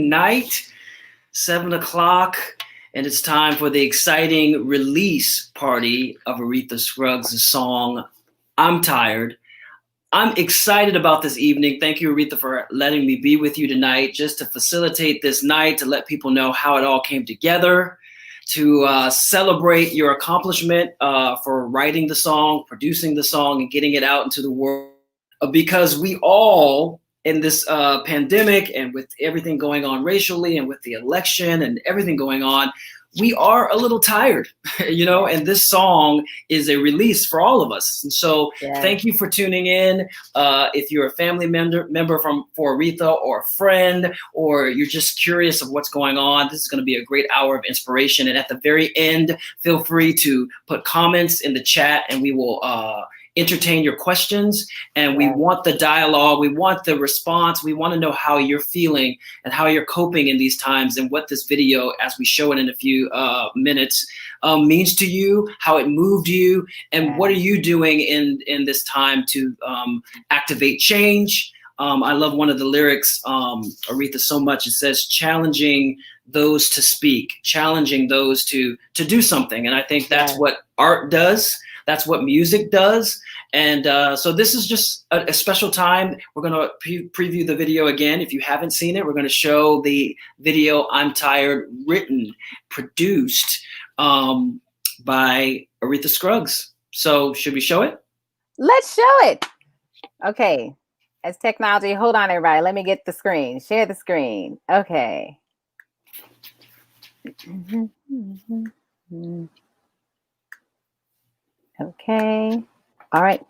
night, 7 o'clock, and it's time for the exciting release party of Aretha Scruggs' song, I'm Tired. I'm excited about this evening. Thank you, Aretha, for letting me be with you tonight, just to facilitate this night, to let people know how it all came together, to celebrate your accomplishment for writing the song, producing the song, and getting it out into the world. Because we all, in this pandemic and with everything going on racially and with the election and everything going on, we are a little tired, and this song is a release for all of us. And so Thank you for tuning in. If you're a family member for Aretha, or a friend, or you're just curious of what's going on, this is going to be a great hour of inspiration. And at the very end, feel free to put comments in the chat and we will entertain your questions, and we want the dialogue, we want the response, we want to know how you're feeling and how you're coping in these times, and what this video, as we show it in a few minutes, means to you, how it moved you, and what are you doing in this time to activate change. I love one of the lyrics, Aretha, so much. It says, challenging those to speak, challenging those to do something. And I think that's what art does. That's what music does. And so this is just a special time. We're going to preview the video again. If you haven't seen it, we're going to show the video, I'm Tired, written, produced by Aretha Scruggs. So should we show it? Let's show it. Okay. As technology, hold on, everybody. Let me get the screen. Share the screen. Okay. Okay. All right.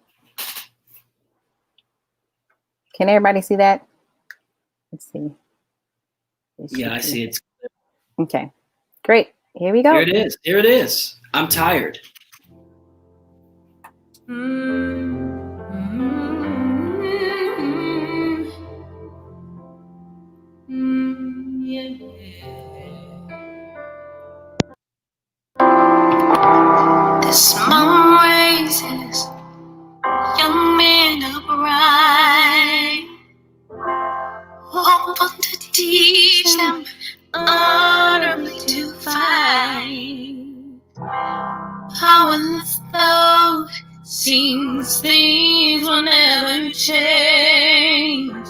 Can everybody see that? Let's see. Yeah, I see it. Okay. Great. Here we go. Here it is. Here it is. I'm tired. This mom raises young men upright, hoping to teach them honorably to fight. Powerless though it seems, things will never change.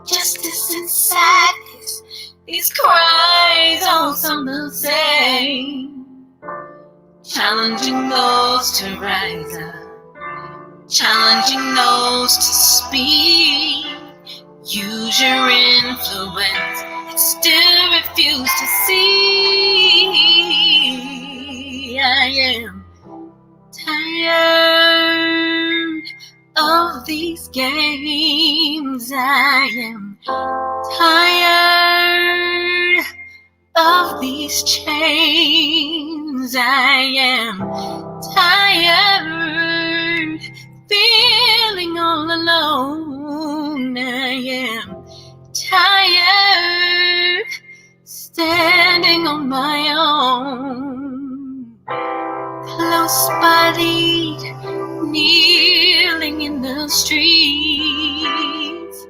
Justice and sadness, these cries all sound the same. Challenging those to rise up, challenging those to speak. Use your influence and still refuse to see. I am tired of these games. I am tired of these chains. I am tired, feeling all alone. I am tired, standing on my own. Close bodied, kneeling in the streets,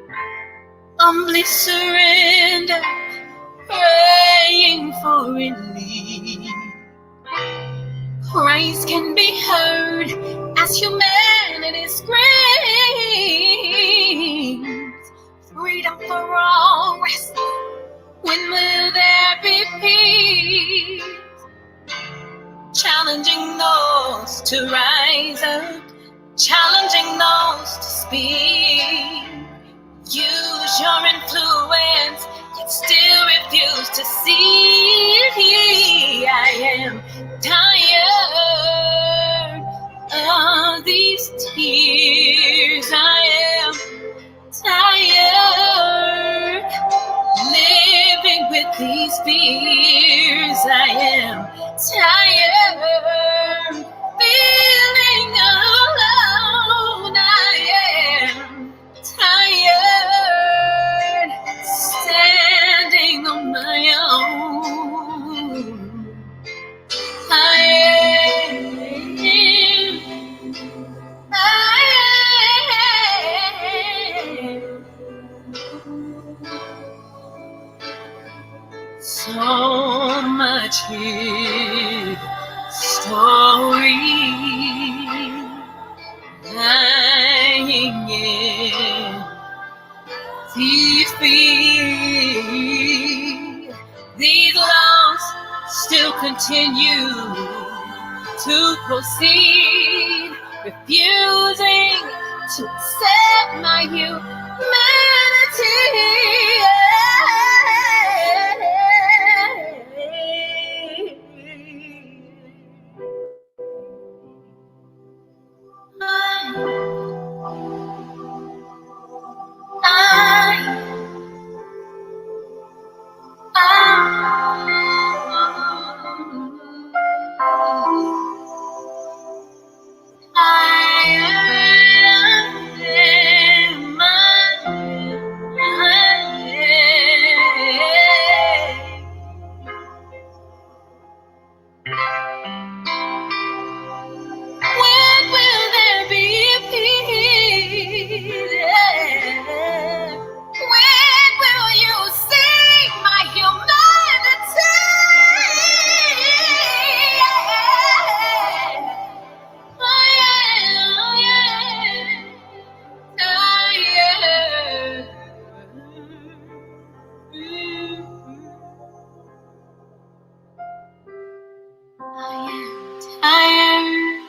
humbly surrender, praying for relief. Cries can be heard as humanity screams. Freedom for all rest. When will there be peace? Challenging those to rise up, challenging those to speak. Use your influence, yet still refuse to see. I am tired of these tears. I am tired living with these fears. I am tired feeling alone. I am tired standing on my own. I am So much history lying in these feet. These laws still continue to proceed, refusing to accept my When will there be peace? When will you see my humanity? Oh yeah, oh yeah, oh yeah. I am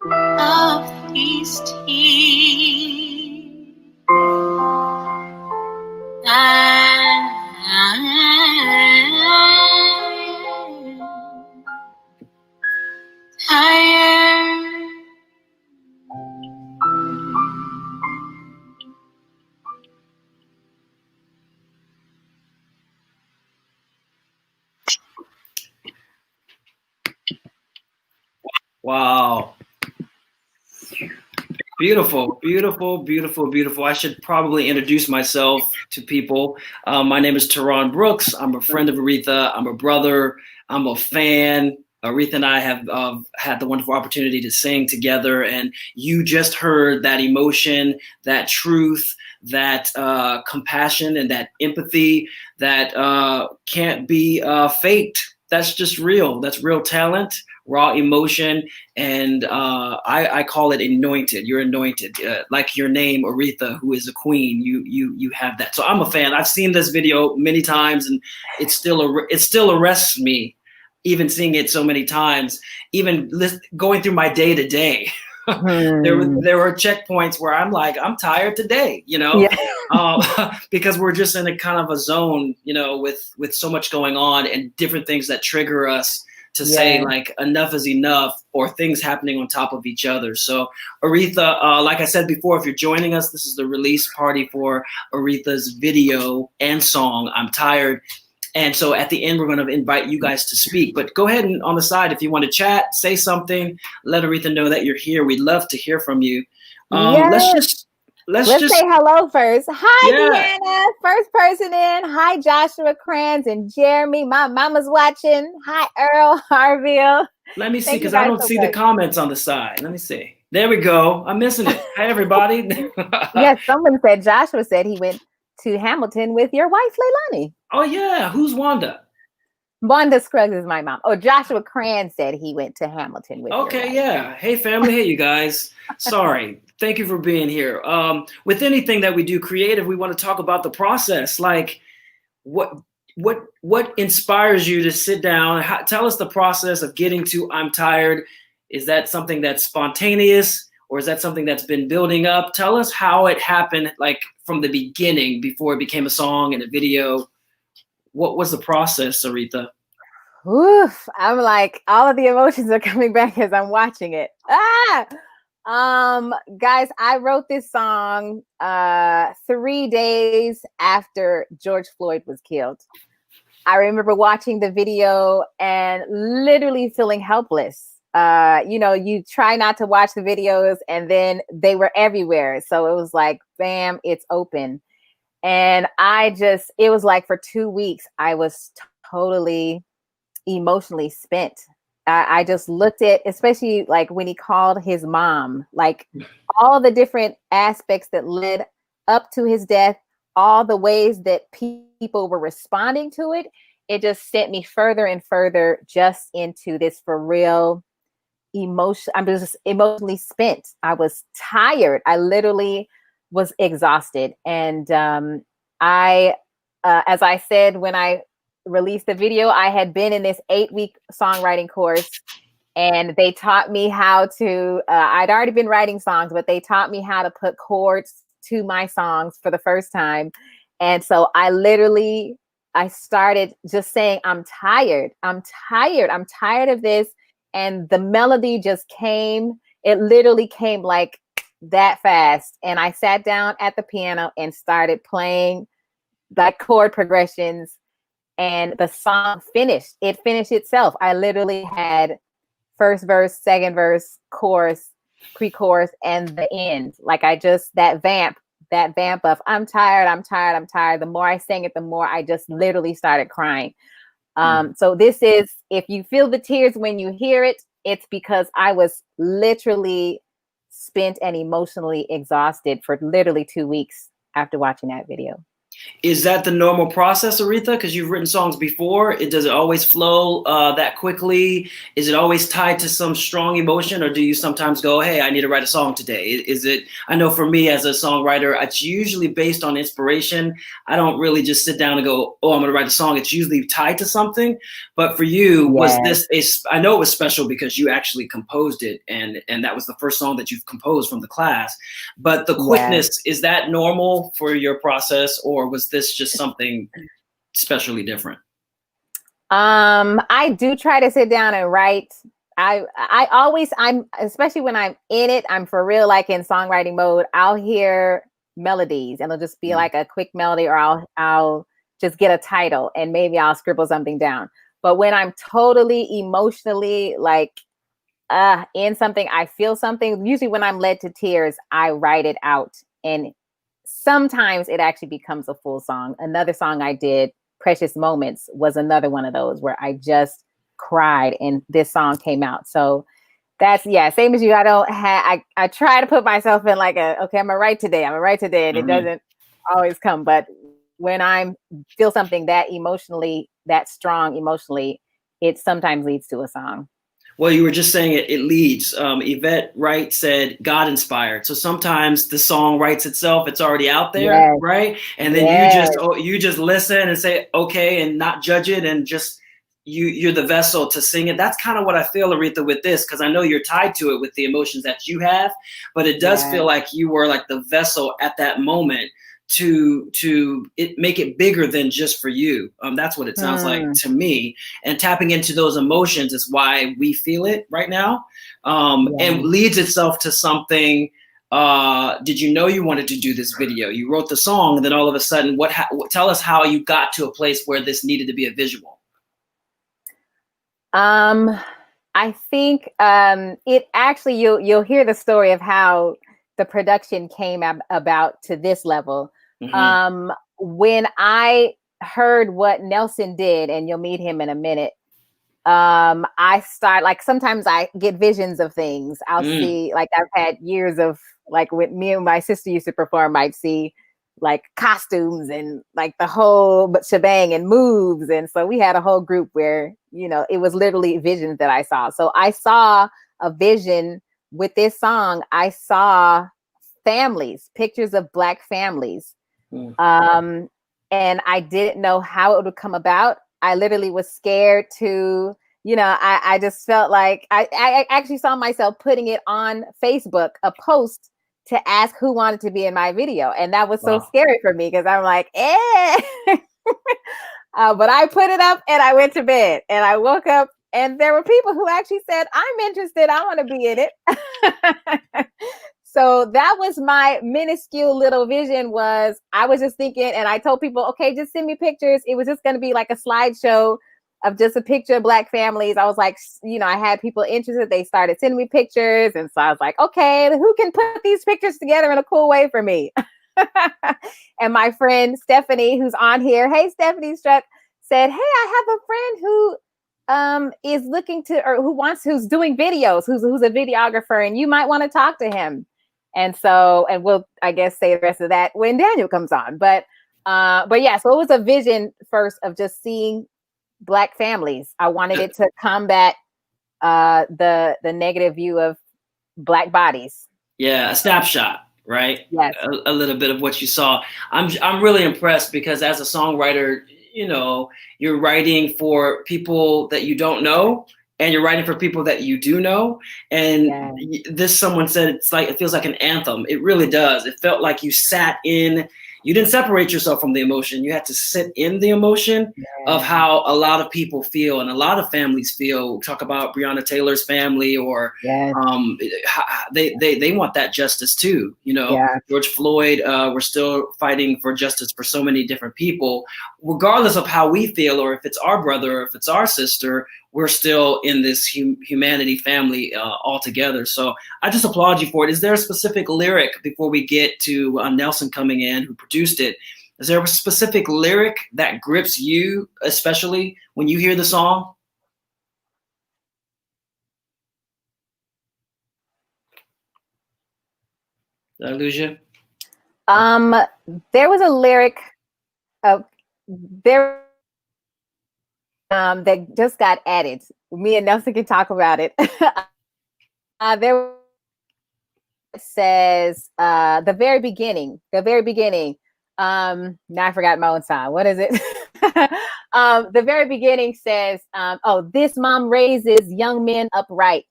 tired of these tears. Tired. Wow. Beautiful, beautiful, beautiful, beautiful. I should probably introduce myself to people. My name is Terron Brooks. I'm a friend of Aretha. I'm a brother. I'm a fan. Aretha and I have had the wonderful opportunity to sing together, and you just heard that emotion, that truth, that compassion, and that empathy that can't be faked. That's just real. That's real talent, raw emotion, and I call it anointed. You're anointed, like your name, Aretha, who is a queen. You have that. So I'm a fan. I've seen this video many times, and it still arrests me, even seeing it so many times. Even going through my day to day, there were checkpoints where I'm like, I'm tired today, because we're just in a kind of a zone, with so much going on and different things that trigger us to say like enough is enough, or things happening on top of each other. So Aretha, like I said before, if you're joining us, this is the release party for Aretha's video and song, I'm Tired. And so at the end, we're going to invite you guys to speak. But go ahead and on the side, if you want to chat, say something, let Aretha know that you're here. We'd love to hear from you. Let's just say hello first. Hi, Deanna. First person in. Hi, Joshua Kranz and Jeremy. My mama's watching. Hi, Earl Harville. Let me see, because I don't see the comments on the side. Let me see. There we go. I'm missing it. Hi, everybody. Yes, someone said, Joshua said he went to Hamilton with your wife, Leilani. Oh, yeah. Who's Wanda? Wanda Scruggs is my mom. Oh, Joshua Kranz said he went to Hamilton with your wife. Yeah. Hey, family. Hey, you guys. Sorry. Thank you for being here. With anything that we do creative, we want to talk about the process. Like, what inspires you to sit down? Tell us the process of getting to I'm Tired. Is that something that's spontaneous, or is that something that's been building up? Tell us how it happened, like from the beginning, before it became a song and a video. What was the process, Aretha? Oof, I'm like, all of the emotions are coming back as I'm watching it. Guys, I wrote this song 3 days after George Floyd was killed. I remember watching the video and literally feeling helpless. You try not to watch the videos, and then they were everywhere. So it was like, bam, it's open. And it was like for 2 weeks, I was totally emotionally spent. I just looked at, especially like when he called his mom, like all the different aspects that led up to his death, all the ways that people were responding to it. it just sent me further and further just into this for real emotion. I'm just emotionally spent. I was tired. I literally was exhausted. And I, as I said, when I released the video, I had been in this 8-week songwriting course, and they taught me how to, I'd already been writing songs, but they taught me how to put chords to my songs for the first time. And so I started just saying, I'm tired. I'm tired. I'm tired of this. And the melody just came. It literally came like that fast. And I sat down at the piano and started playing like chord progressions, and the song finished. It finished itself. I literally had first verse, second verse, chorus, pre-chorus, and the end. Like that vamp of I'm tired, I'm tired, I'm tired. The more I sang it, the more I just literally started crying. So this is, if you feel the tears when you hear it, it's because I was literally spent and emotionally exhausted for literally 2 weeks after watching that video. Is that the normal process, Aretha? Because you've written songs before. Does it always flow that quickly? Is it always tied to some strong emotion, or do you sometimes go, hey, I need to write a song today? Is it, I know for me as a songwriter, it's usually based on inspiration. I don't really just sit down and go, oh, I'm going to write a song. It's usually tied to something. But for you, was this I know it was special because you actually composed it, and that was the first song that you've composed from the class. But the quickness, is that normal for your process, or was this just something especially different? I do try to sit down and write. I'm especially when I'm in it, I'm for real, like in songwriting mode, I'll hear melodies and it'll just be like a quick melody, or I'll just get a title and maybe I'll scribble something down. But when I'm totally emotionally like in something, I feel something, usually when I'm led to tears, I write it out, and sometimes it actually becomes a full song. Another song I did, Precious Moments, was another one of those where I just cried and this song came out. So that's, same as you. I try to put myself in like okay, I'm gonna write today. And it doesn't always come. But when I feel something that strong emotionally, it sometimes leads to a song. Well, you were just saying it leads. Yvette Wright said God inspired. So sometimes the song writes itself. It's already out there, right? And then you just listen and say, okay, and not judge it, and just you're the vessel to sing it. That's kind of what I feel, Aretha, with this, because I know you're tied to it with the emotions that you have, but it does feel like you were like the vessel at that moment to make it bigger than just for you. That's what it sounds like to me. And tapping into those emotions is why we feel it right now, and leads itself to something. Did you know you wanted to do this video? You wrote the song, and then all of a sudden, tell us how you got to a place where this needed to be a visual. I think it actually, you'll hear the story of how the production came about to this level. When I heard what Nelson did, and you'll meet him in a minute, I start, like, sometimes I get visions of things. I'll see, like, I've had years of, like, when me and my sister used to perform, I'd see like costumes and like the whole shebang and moves. And so we had a whole group where, it was literally visions that I saw. So I saw a vision with this song. I saw families, pictures of Black families. And I didn't know how it would come about. I literally was scared to, I just felt like I actually saw myself putting it on Facebook, a post to ask who wanted to be in my video. And that was so scary for me, because I'm like, but I put it up and I went to bed, and I woke up and there were people who actually said, I'm interested, I want to be in it. So that was my minuscule little vision. I was just thinking, and I told people, okay, just send me pictures. It was just going to be like a slideshow of just a picture of Black families. I was like, I had people interested. They started sending me pictures. And so I was like, okay, who can put these pictures together in a cool way for me? And my friend Stephanie, who's on here, hey, Stephanie Struck, said, hey, I have a friend who is looking to, or who's doing videos, who's a videographer, and you might want to talk to him. And so, and we'll, I guess, say the rest of that when Daniel comes on. But yeah, so it was a vision first of just seeing Black families. I wanted it to combat the negative view of Black bodies. Yeah, a snapshot, right? Yes. A little bit of what you saw. I'm really impressed because as a songwriter, you know, you're writing for people that you don't know, and you're writing for people that you do know. And this, someone said, it's like, it feels like an anthem. It really does. It felt like you sat in. You didn't separate yourself from the emotion. You had to sit in the emotion of how a lot of people feel and a lot of families feel. Talk about Breonna Taylor's family, or they want that justice too. You know, George Floyd. We're still fighting for justice for so many different people, regardless of how we feel, or if it's our brother, or if it's our sister. We're still in this humanity family all together. So I just applaud you for it. Is there a specific lyric, before we get to Nelson coming in, who produced it? Is there a specific lyric that grips you, especially when you hear the song? Did I lose you? There was a lyric that just got added. Me and Nelson can talk about it. There says the very beginning. Now I forgot my own song. What is it? The very beginning says, this mom raises young men upright,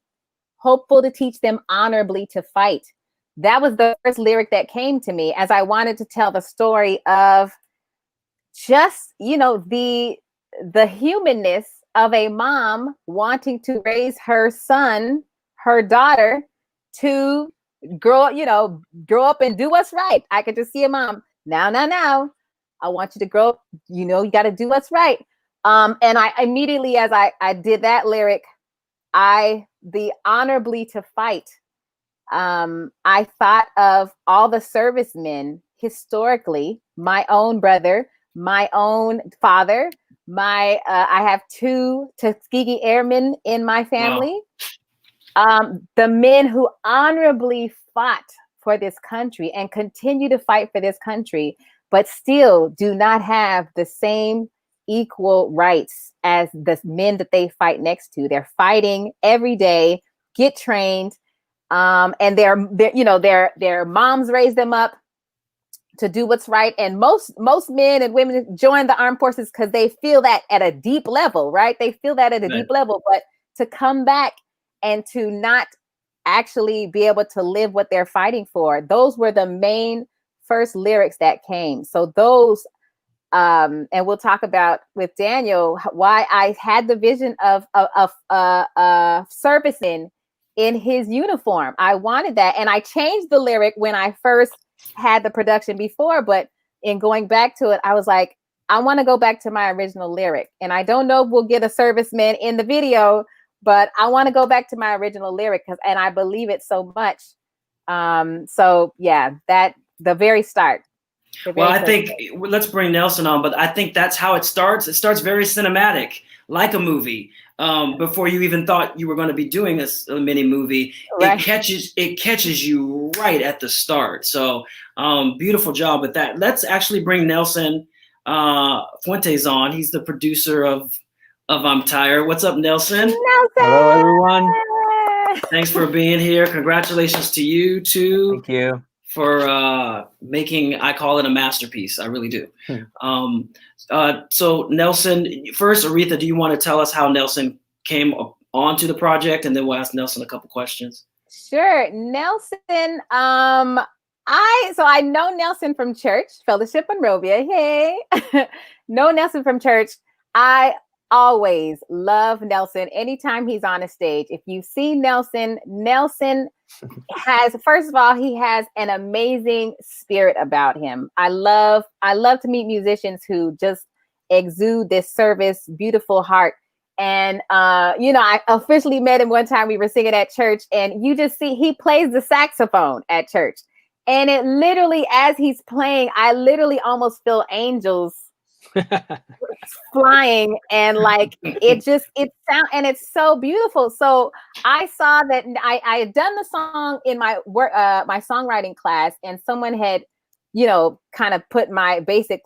hopeful to teach them honorably to fight. That was the first lyric that came to me as I wanted to tell the story of just, you know, the humanness of a mom wanting to raise her son, her daughter, to grow up and do what's right. I could just see a mom. Now, I want you to grow up. You know, you got to do what's right. And I immediately, as I did that lyric, the honorably to fight. I thought of all the servicemen historically, my own brother, my own father, I have 2 Tuskegee Airmen in my family. Wow. The men who honorably fought for this country and continue to fight for this country, but still do not have the same equal rights as the men that they fight next to. They're fighting every day, get trained, and their moms raise them up to do what's right. And most men and women join the armed forces because they feel that at a deep level, right? They feel that at a deep level, but to come back and to not actually be able to live what they're fighting for, those were the main first lyrics that came. So those, and we'll talk about with Daniel why I had the vision of serviceman in his uniform. I wanted that, and I changed the lyric when I first had the production before, but in going back to it, I was like, I want to go back to my original lyric. And I don't know if we'll get a serviceman in the video, but I want to go back to my original lyric and I believe it so much. So yeah, that the very start. Well, I think let's bring Nelson on, but I think that's how it starts. It starts very cinematic, like a movie. Before you even thought you were going to be doing a mini movie, right. It catches you right at the start. So beautiful job with that. Let's actually bring Nelson Fuentes on. He's the producer of I'm Tired. What's up, Nelson? Hello, everyone. Thanks for being here. Congratulations to you too. Thank you for making, I call it a masterpiece. I really do. So Nelson, first, Aretha, do you want to tell us how Nelson came onto the project? And then we'll ask Nelson a couple questions. Sure. Nelson, I know Nelson from church, Fellowship Monrovia. Hey, know Nelson from church. I always love Nelson anytime he's on a stage. If you see Nelson has, first of all, he has an amazing spirit about him. I love to meet musicians who just exude this service, beautiful heart. And I officially met him one time. We were singing at church, and you just see he plays the saxophone at church. And it literally, as he's playing, I literally almost feel angels flying, and like it sound, and it's so beautiful. So I saw that I had done the song in my work, my songwriting class, and someone had, kind of put my basic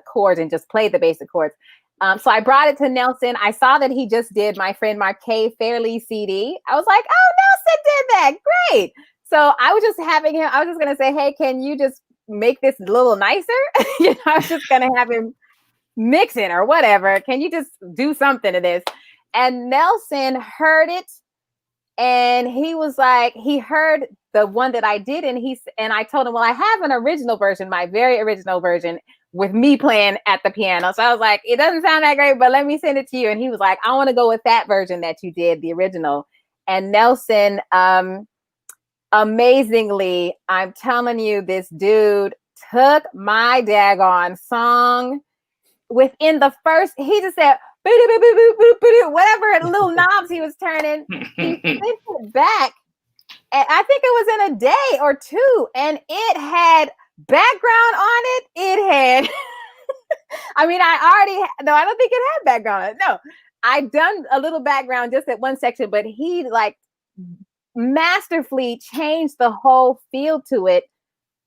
chords and just played the basic chords. So I brought it to Nelson. I saw that he just did my friend Marquet Fairley CD. I was like, oh, Nelson did that. Great. So I was just going to say, hey, can you just make this a little nicer? I was just going to have him mix it or whatever. Can you just do something to this? And Nelson heard it. And he was like, he heard the one that I did. And I told him, well, I have an original version, my very original version, with me playing at the piano. So I was like, it doesn't sound that great, but let me send it to you. And he was like, I want to go with that version that you did, the original. And Nelson, amazingly, I'm telling you, this dude took my daggone song within the first, he just said, whatever little knobs he was turning, he sent it back. And I think it was in a day or two, and it had background on it. It had, I mean, no, I don't think it had background on it. No, I'd done a little background just at one section, but he like masterfully changed the whole feel to it.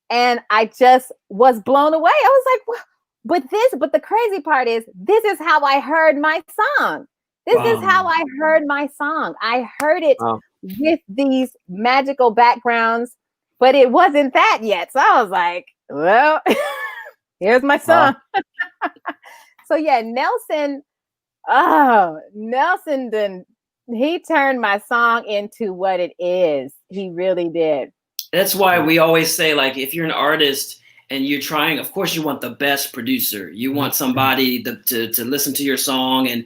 And I just was blown away. I was like, well, but the crazy part is, this is how I heard my song. This is how I heard my song. I heard it with these magical backgrounds, but it wasn't that yet. So I was like, well, here's my song. So yeah, Nelson, he turned my song into what it is. He really did. That's why we always say, like, if you're an artist and you're trying, of course, you want the best producer. You want somebody to listen to your song and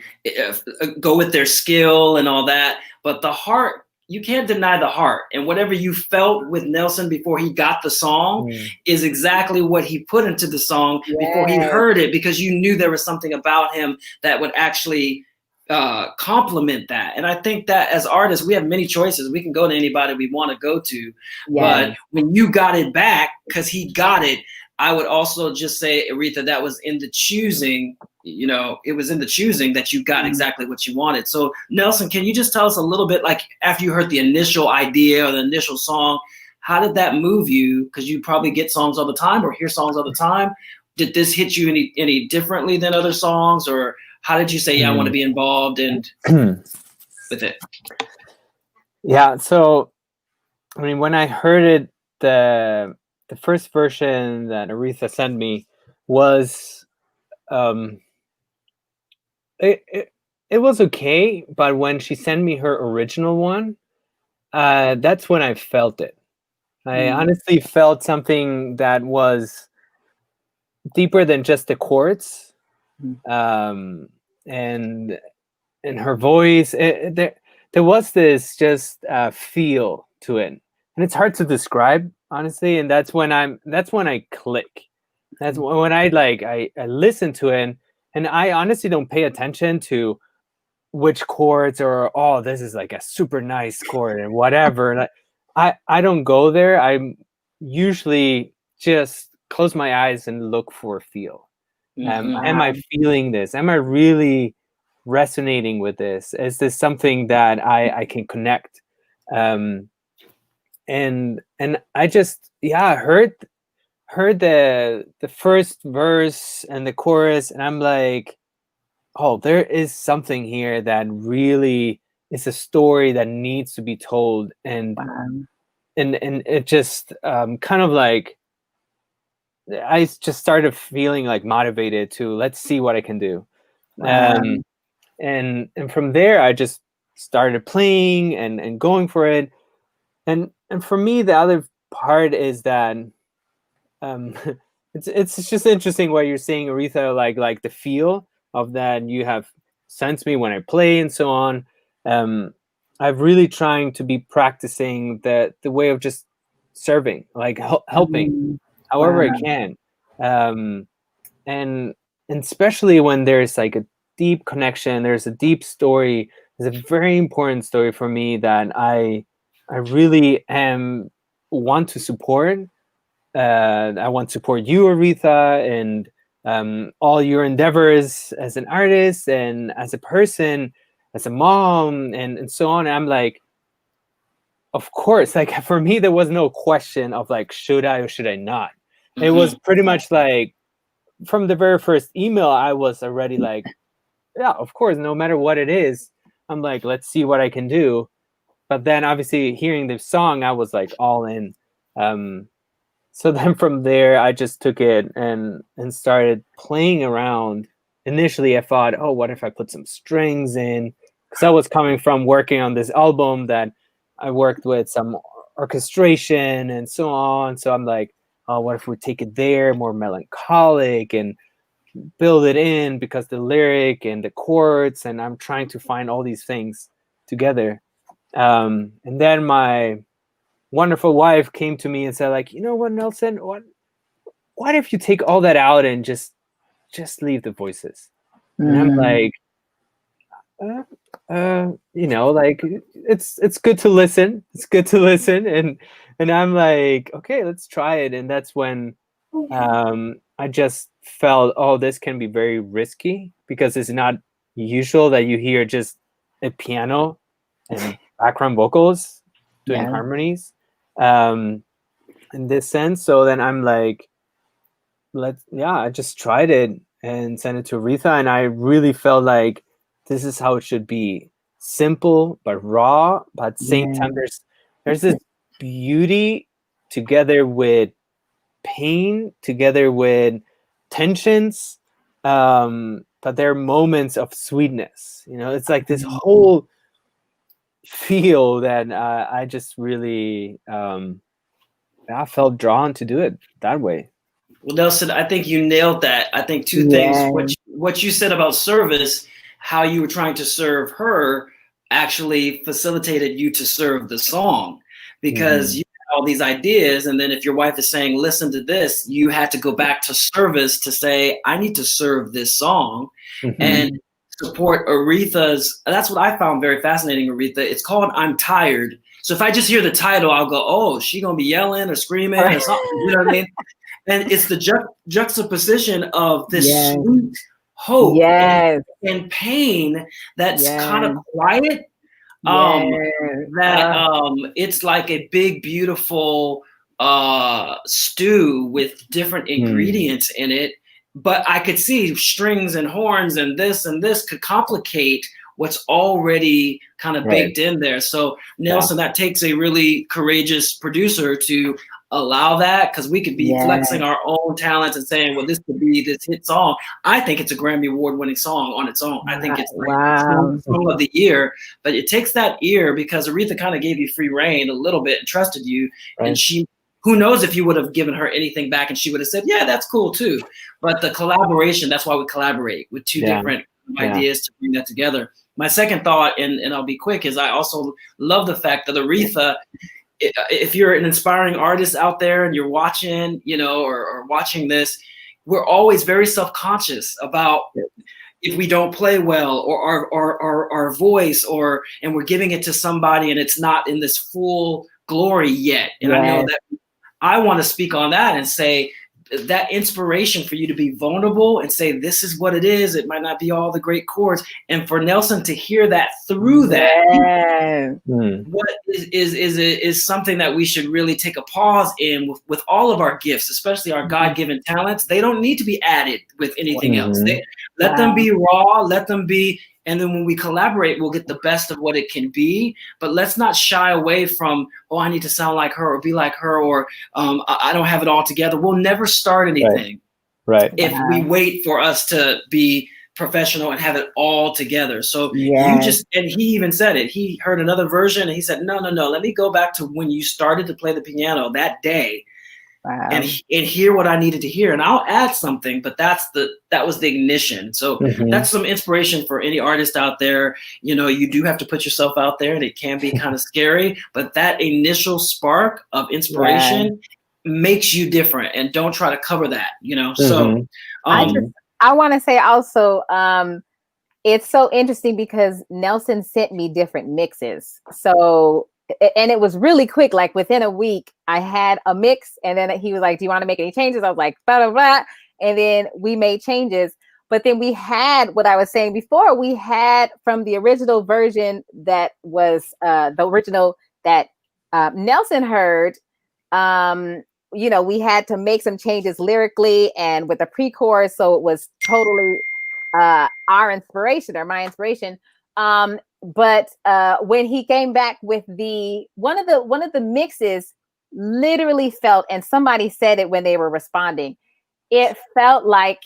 go with their skill and all that. But the heart, you can't deny the heart. And whatever you felt with Nelson before he got the song is exactly what he put into the song before he heard it, because you knew there was something about him that would actually complement that. And I think that as artists, we have many choices. We can go to anybody we want to go to. But when you got it back, because he got it, I would also just say, Aretha, that was in the choosing. It was in the choosing that you got exactly what you wanted. So Nelson, can you just tell us a little bit, like, after you heard the initial idea or the initial song, how did that move you? Because you probably get songs all the time or hear songs all the time. Did this hit you any differently than other songs, or how did you say, I want to be involved and with it? Yeah. So, I mean, when I heard it, the first version that Aretha sent me was, it was okay. But when she sent me her original one, that's when I felt it. I honestly felt something that was deeper than just the chords. And her voice, there was this just feel to it, and it's hard to describe, honestly. And that's when I click. That's when I listen to it, and I honestly don't pay attention to which chords or this is like a super nice chord and whatever. And I don't go there. I usually just close my eyes and look for a feel. Am I feeling this? Am I really resonating with this? Is this something that I can connect? And I just heard the first verse and the chorus, and I'm like, oh, there is something here that really is a story that needs to be told. And it just kind of like, I just started feeling like motivated to, let's see what I can do. And from there, I just started playing and going for it. And for me, the other part is that it's just interesting what you're saying, Aretha, like the feel of that you have sent me when I play and so on. I'm really trying to be practicing the way of just serving, like helping however I can. And especially when there's like a deep connection, there's a deep story, there's a very important story for me that I really want to support. I want to support you, Aretha, and all your endeavors as an artist and as a person, as a mom, and so on. And I'm like, of course, like for me, there was no question of like, should I or should I not? It was pretty much like, from the very first email, I was already like, yeah, of course, no matter what it is, I'm like, let's see what I can do. But then obviously hearing the song, I was like all in. So then from there, I just took it and started playing around. Initially, I thought, oh, what if I put some strings in? Because I was coming from working on this album that I worked with some orchestration and so on. So I'm like, oh, what if we take it there, more melancholic, and build it in because the lyric and the chords, and I'm trying to find all these things together. And then my wonderful wife came to me and said, like, you know what, Nelson, what if you take all that out and just leave the voices? And I'm like, you know, like it's good to listen. It's good to listen. And I'm like, okay, let's try it. And that's when I just felt, oh, this can be very risky because it's not usual that you hear just a piano and background vocals doing harmonies in this sense. So then I'm like, I just tried it and sent it to Aretha, and I really felt like this is how it should be. Simple but raw, but at the same time there's this beauty together with pain, together with tensions, but there are moments of sweetness. You know, it's like this whole feel that I just really I felt drawn to do it that way. Well, Nelson, I think you nailed that. I think two things. What you said about service, how you were trying to serve her, actually facilitated you to serve the song, because you had all these ideas, and then if your wife is saying, listen to this, you had to go back to service to say, I need to serve this song and support Aretha's. That's what I found very fascinating, Aretha. It's called I'm Tired. So if I just hear the title, I'll go, oh, she gonna be yelling or screaming or something. You know what I mean? And it's the juxtaposition of this sweet hope and pain that's kind of quiet. It's like a big, beautiful stew with different ingredients in it. But I could see strings and horns and this could complicate what's already kind of baked in there. So Nelson, that takes a really courageous producer to allow that, because we could be flexing our own talents and saying, well, this could be this hit song. I think it's a Grammy Award winning song on its own. I think it's song of the year, but it takes that ear, because Aretha kind of gave you free reign a little bit and trusted you. And she, who knows if you would have given her anything back and she would have said, yeah, that's cool too. But the collaboration, that's why we collaborate with two different ideas to bring that together. My second thought, and I'll be quick, is I also love the fact that Aretha, if you're an inspiring artist out there and you're watching, you know, or watching this, we're always very self-conscious about if we don't play well, or our voice, and we're giving it to somebody and it's not in this full glory yet. And I know that I want to speak on that and say that inspiration for you to be vulnerable and say, this is what it is. It might not be all the great chords. And for Nelson to hear that through that, what is something that we should really take a pause in with all of our gifts, especially our God-given talents. They don't need to be added with anything else. Let them be raw, let them be. And then when we collaborate, we'll get the best of what it can be. But let's not shy away from, oh, I need to sound like her or be like her, or I don't have it all together. We'll never start anything if we wait for us to be professional and have it all together. So you just, and he even said it. He heard another version and he said, no, let me go back to when you started to play the piano that day. And hear what I needed to hear, and I'll add something, but that was the ignition. So that's some inspiration for any artist out there. You know, you do have to put yourself out there, and it can be kind of scary, but that initial spark of inspiration makes you different, and don't try to cover that, you know? So I want to say also, it's so interesting because Nelson sent me different mixes. So, and it was really quick, like within a week, I had a mix, and then he was like, do you want to make any changes? I was like, blah, blah, blah. And then we made changes. But then we had what I was saying before, we had from the original version that was the original that Nelson heard, you know, we had to make some changes lyrically and with the pre-chorus. So it was totally our inspiration or my inspiration. But when he came back with one of the mixes, literally felt, and somebody said it when they were responding, it felt like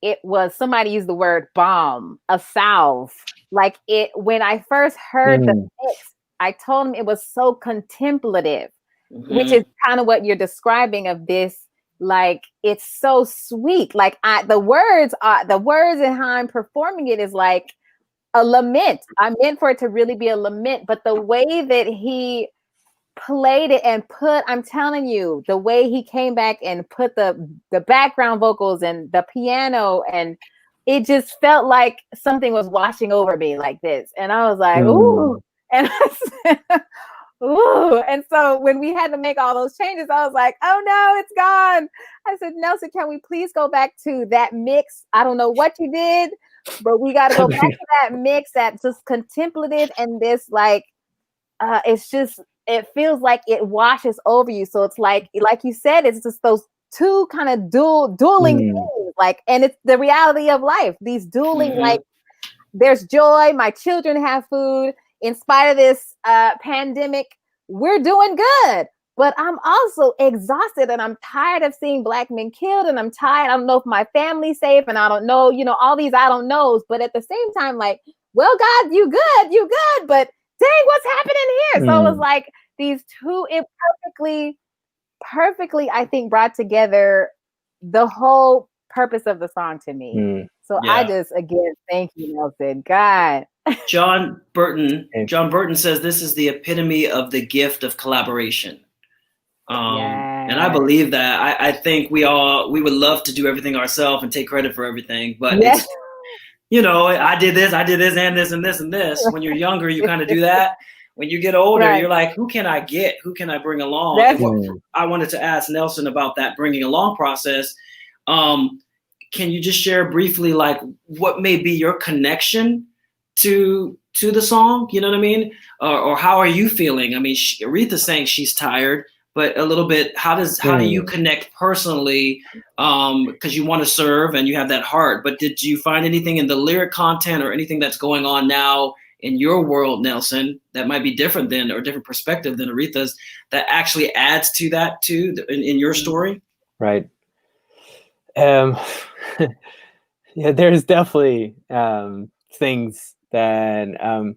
it was, somebody used the word bomb, a salve. Like it, when I first heard the mix, I told him it was so contemplative, which is kind of what you're describing of this. Like, it's so sweet. Like the words and how I'm performing it is like a lament. I meant for it to really be a lament, but the way that he played it and I'm telling you, the way he came back and put the background vocals and the piano, and it just felt like something was washing over me like this. And I was like, ooh. And I said, ooh. And so when we had to make all those changes, I was like, oh no, it's gone. I said, Nelson, can we please go back to that mix? I don't know what you did, but we got to go back to that mix that's just contemplative, and this like, it's just, it feels like it washes over you. So it's like you said, it's just those two kind of dueling things, like, and it's the reality of life. These dueling, like, there's joy. My children have food. In spite of this pandemic, we're doing good. But I'm also exhausted, and I'm tired of seeing Black men killed, and I'm tired. I don't know if my family's safe, and I don't know, all these I don't knows. But at the same time, like, well, God, you good, but dang, what's happening here? So it was like these two, it perfectly, I think, brought together the whole purpose of the song to me. So I just, again, thank you, Nelson. God. John Burton says this is the epitome of the gift of collaboration. And I believe that. I think we would love to do everything ourselves and take credit for everything, but it's, I did this and this and this and this. When you're younger, you kind of do that. When you get older, you're like, who can I get? Who can I bring along? I wanted to ask Nelson about that bringing along process. Can you just share briefly, like, what may be your connection to the song? You know what I mean? Or how are you feeling? I mean, Aretha's saying she's tired, but a little bit, how do you connect personally? Because you want to serve and you have that heart, but did you find anything in the lyric content or anything that's going on now in your world, Nelson, that might be different than, or different perspective than Aretha's, that actually adds to that too in your story? Right. Yeah, there's definitely things that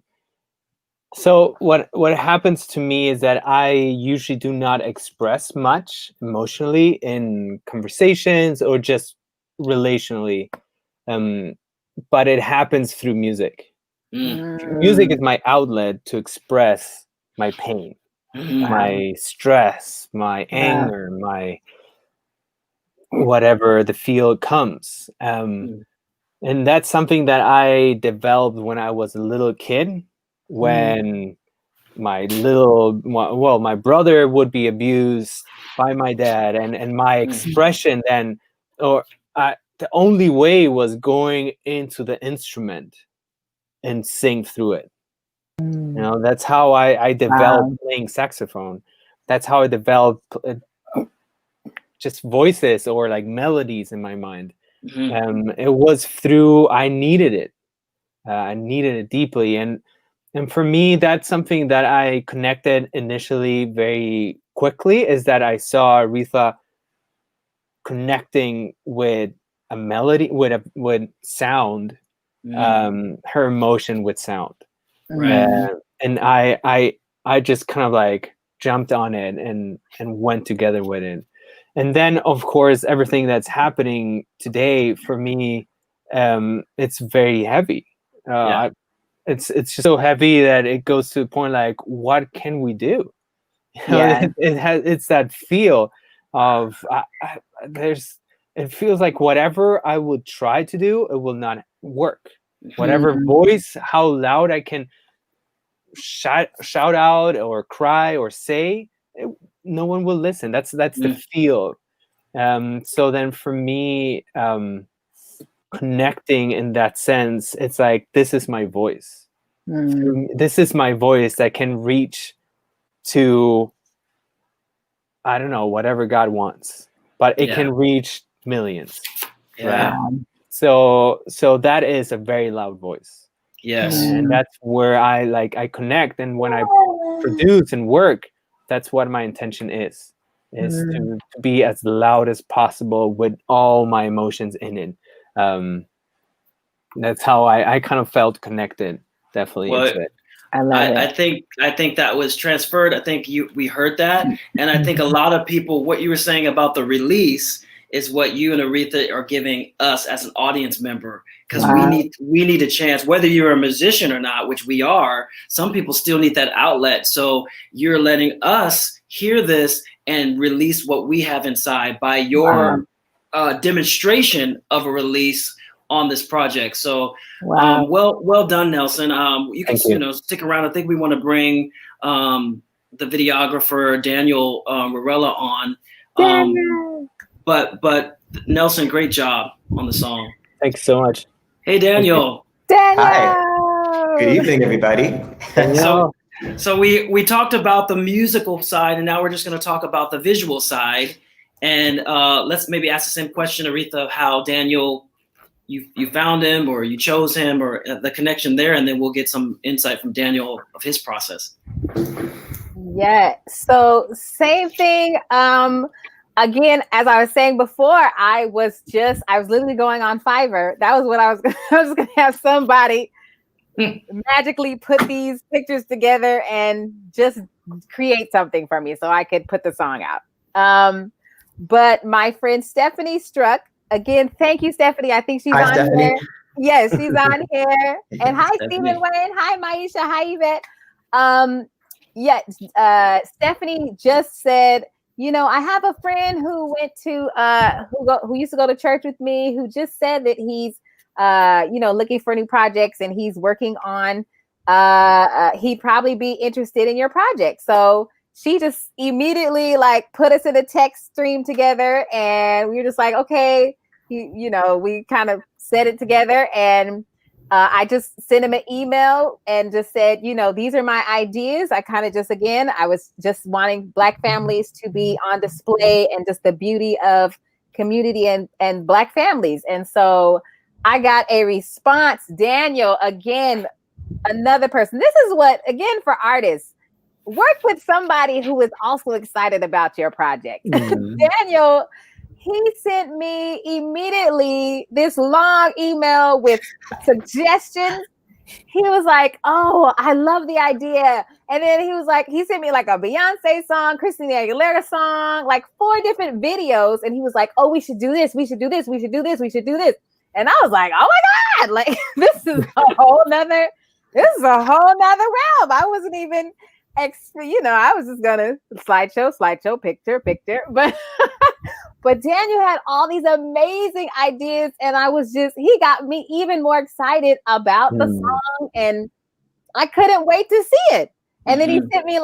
so what happens to me is that I usually do not express much emotionally in conversations or just relationally, but it happens through music. Music is my outlet to express my pain, my stress, my anger, my whatever the feel comes. And that's something that I developed when I was a little kid, when my brother would be abused by my dad, and my expression then, the only way was going into the instrument and sing through it. That's how I developed playing saxophone. That's how I developed just voices or like melodies in my mind. It was through, I needed it. I needed it deeply. And for me, that's something that I connected initially very quickly, is that I saw Aretha connecting with a melody, with sound, her emotion with sound. And I just kind of like jumped on it and went together with it. And then, of course, everything that's happening today for me, it's very heavy. It's just so heavy that it goes to the point like, what can we do? It's that feel of it feels like whatever I would try to do, it will not work. Whatever voice, how loud I can shout out or cry or say, no one will listen. That's the feel. So then for me, connecting in that sense, it's like, this is my voice. This is my voice that can reach to, I don't know, whatever God wants, but it can reach millions. Right? So that is a very loud voice. Yes. And that's where I connect. And when I produce and work, that's what my intention is to be as loud as possible with all my emotions in it. That's how I kind of felt connected, definitely, Well, into it. I love it. I think that was transferred. I think we heard that, and I think a lot of people, what you were saying about the release is what you and Aretha are giving us as an audience member, because we need a chance, whether you're a musician or not, which we are. Some people still need that outlet, so you're letting us hear this and release what we have inside by your demonstration of a release on this project. So well done, Nelson. You can stick around. I think we want to bring the videographer Daniel Varela on. But Nelson, great job on the song. Thanks so much. Hey, Daniel. Hi. Good evening, everybody. So we talked about the musical side, and now we're just going to talk about the visual side. And let's maybe ask the same question, Aretha, of how Daniel, you found him, or you chose him, or the connection there, and then we'll get some insight from Daniel of his process. Yeah. So same thing. Again, as I was saying before, I was literally going on Fiverr. That was what I was going to have somebody magically put these pictures together and just create something for me so I could put the song out. But my friend Stephanie Struck, again, thank you, Stephanie. I think she's on Stephanie. here. Yes, she's on here. And hi, Stephanie. Stephen Wayne. Hi, Maisha. Hi, Yvette. Stephanie just said, I have a friend who went to who used to go to church with me, who just said that he's looking for new projects, and he's working on he'd probably be interested in your project. So she just immediately put us in a text stream together, and we were just like, okay, we kind of set it together, and I just sent him an email and just said, these are my ideas. I kind of I was just wanting Black families to be on display, and just the beauty of community and Black families. And so I got a response. Daniel, again, another person. This is what, again, for artists, work with somebody who is also excited about your project. Daniel, he sent me immediately this long email with suggestions. He was like, oh, I love the idea. And then he sent me a Beyonce song, Christina Aguilera song, 4 different videos. And he was like, oh, we should do this. We should do this. We should do this. We should do this. And I was like, oh my God, this is a whole nother realm. I wasn't even I was just gonna slideshow, picture. But Daniel had all these amazing ideas, and he got me even more excited about the song, and I couldn't wait to see it. And then he sent me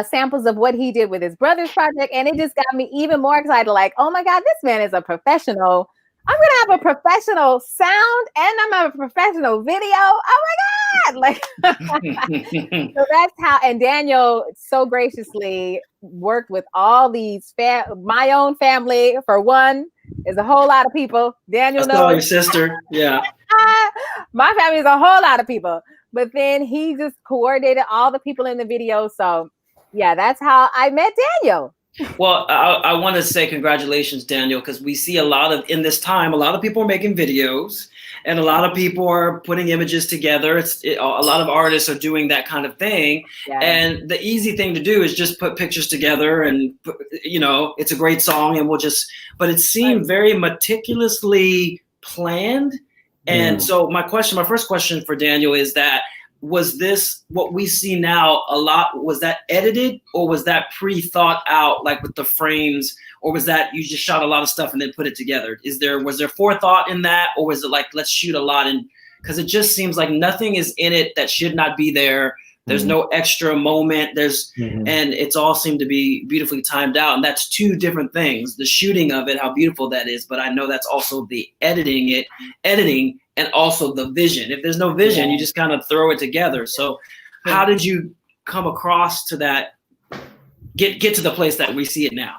samples of what he did with his brother's project, and it just got me even more excited. Oh my God, this man is a professional. I'm gonna have a professional sound, and I'm gonna have a professional video. Oh my God! So that's how. And Daniel so graciously worked with all these my own family. For one, is a whole lot of people. Daniel knows your sister. Yeah. My family is a whole lot of people. But then he just coordinated all the people in the video. So yeah, that's how I met Daniel. Well, I want to say congratulations, Daniel, because we see a lot of people are making videos, and a lot of people are putting images together. A lot of artists are doing that kind of thing. Yeah. And the easy thing to do is just put pictures together, and, it's a great song, and but it seemed very meticulously planned. And so my first question for Daniel is that, was this what we see now a lot? Was that edited, or was that pre-thought out, with the frames, or was that you just shot a lot of stuff and then put it together? Was there forethought in that, or was it let's shoot a lot? And because it just seems like nothing is in it that should not be there. There's no extra moment. And it's all seemed to be beautifully timed out. And that's 2 different things: the shooting of it, how beautiful that is. But I know that's also the editing, and also the vision. If there's no vision, you just kind of throw it together. So how did you come across to that, get to the place that we see it now?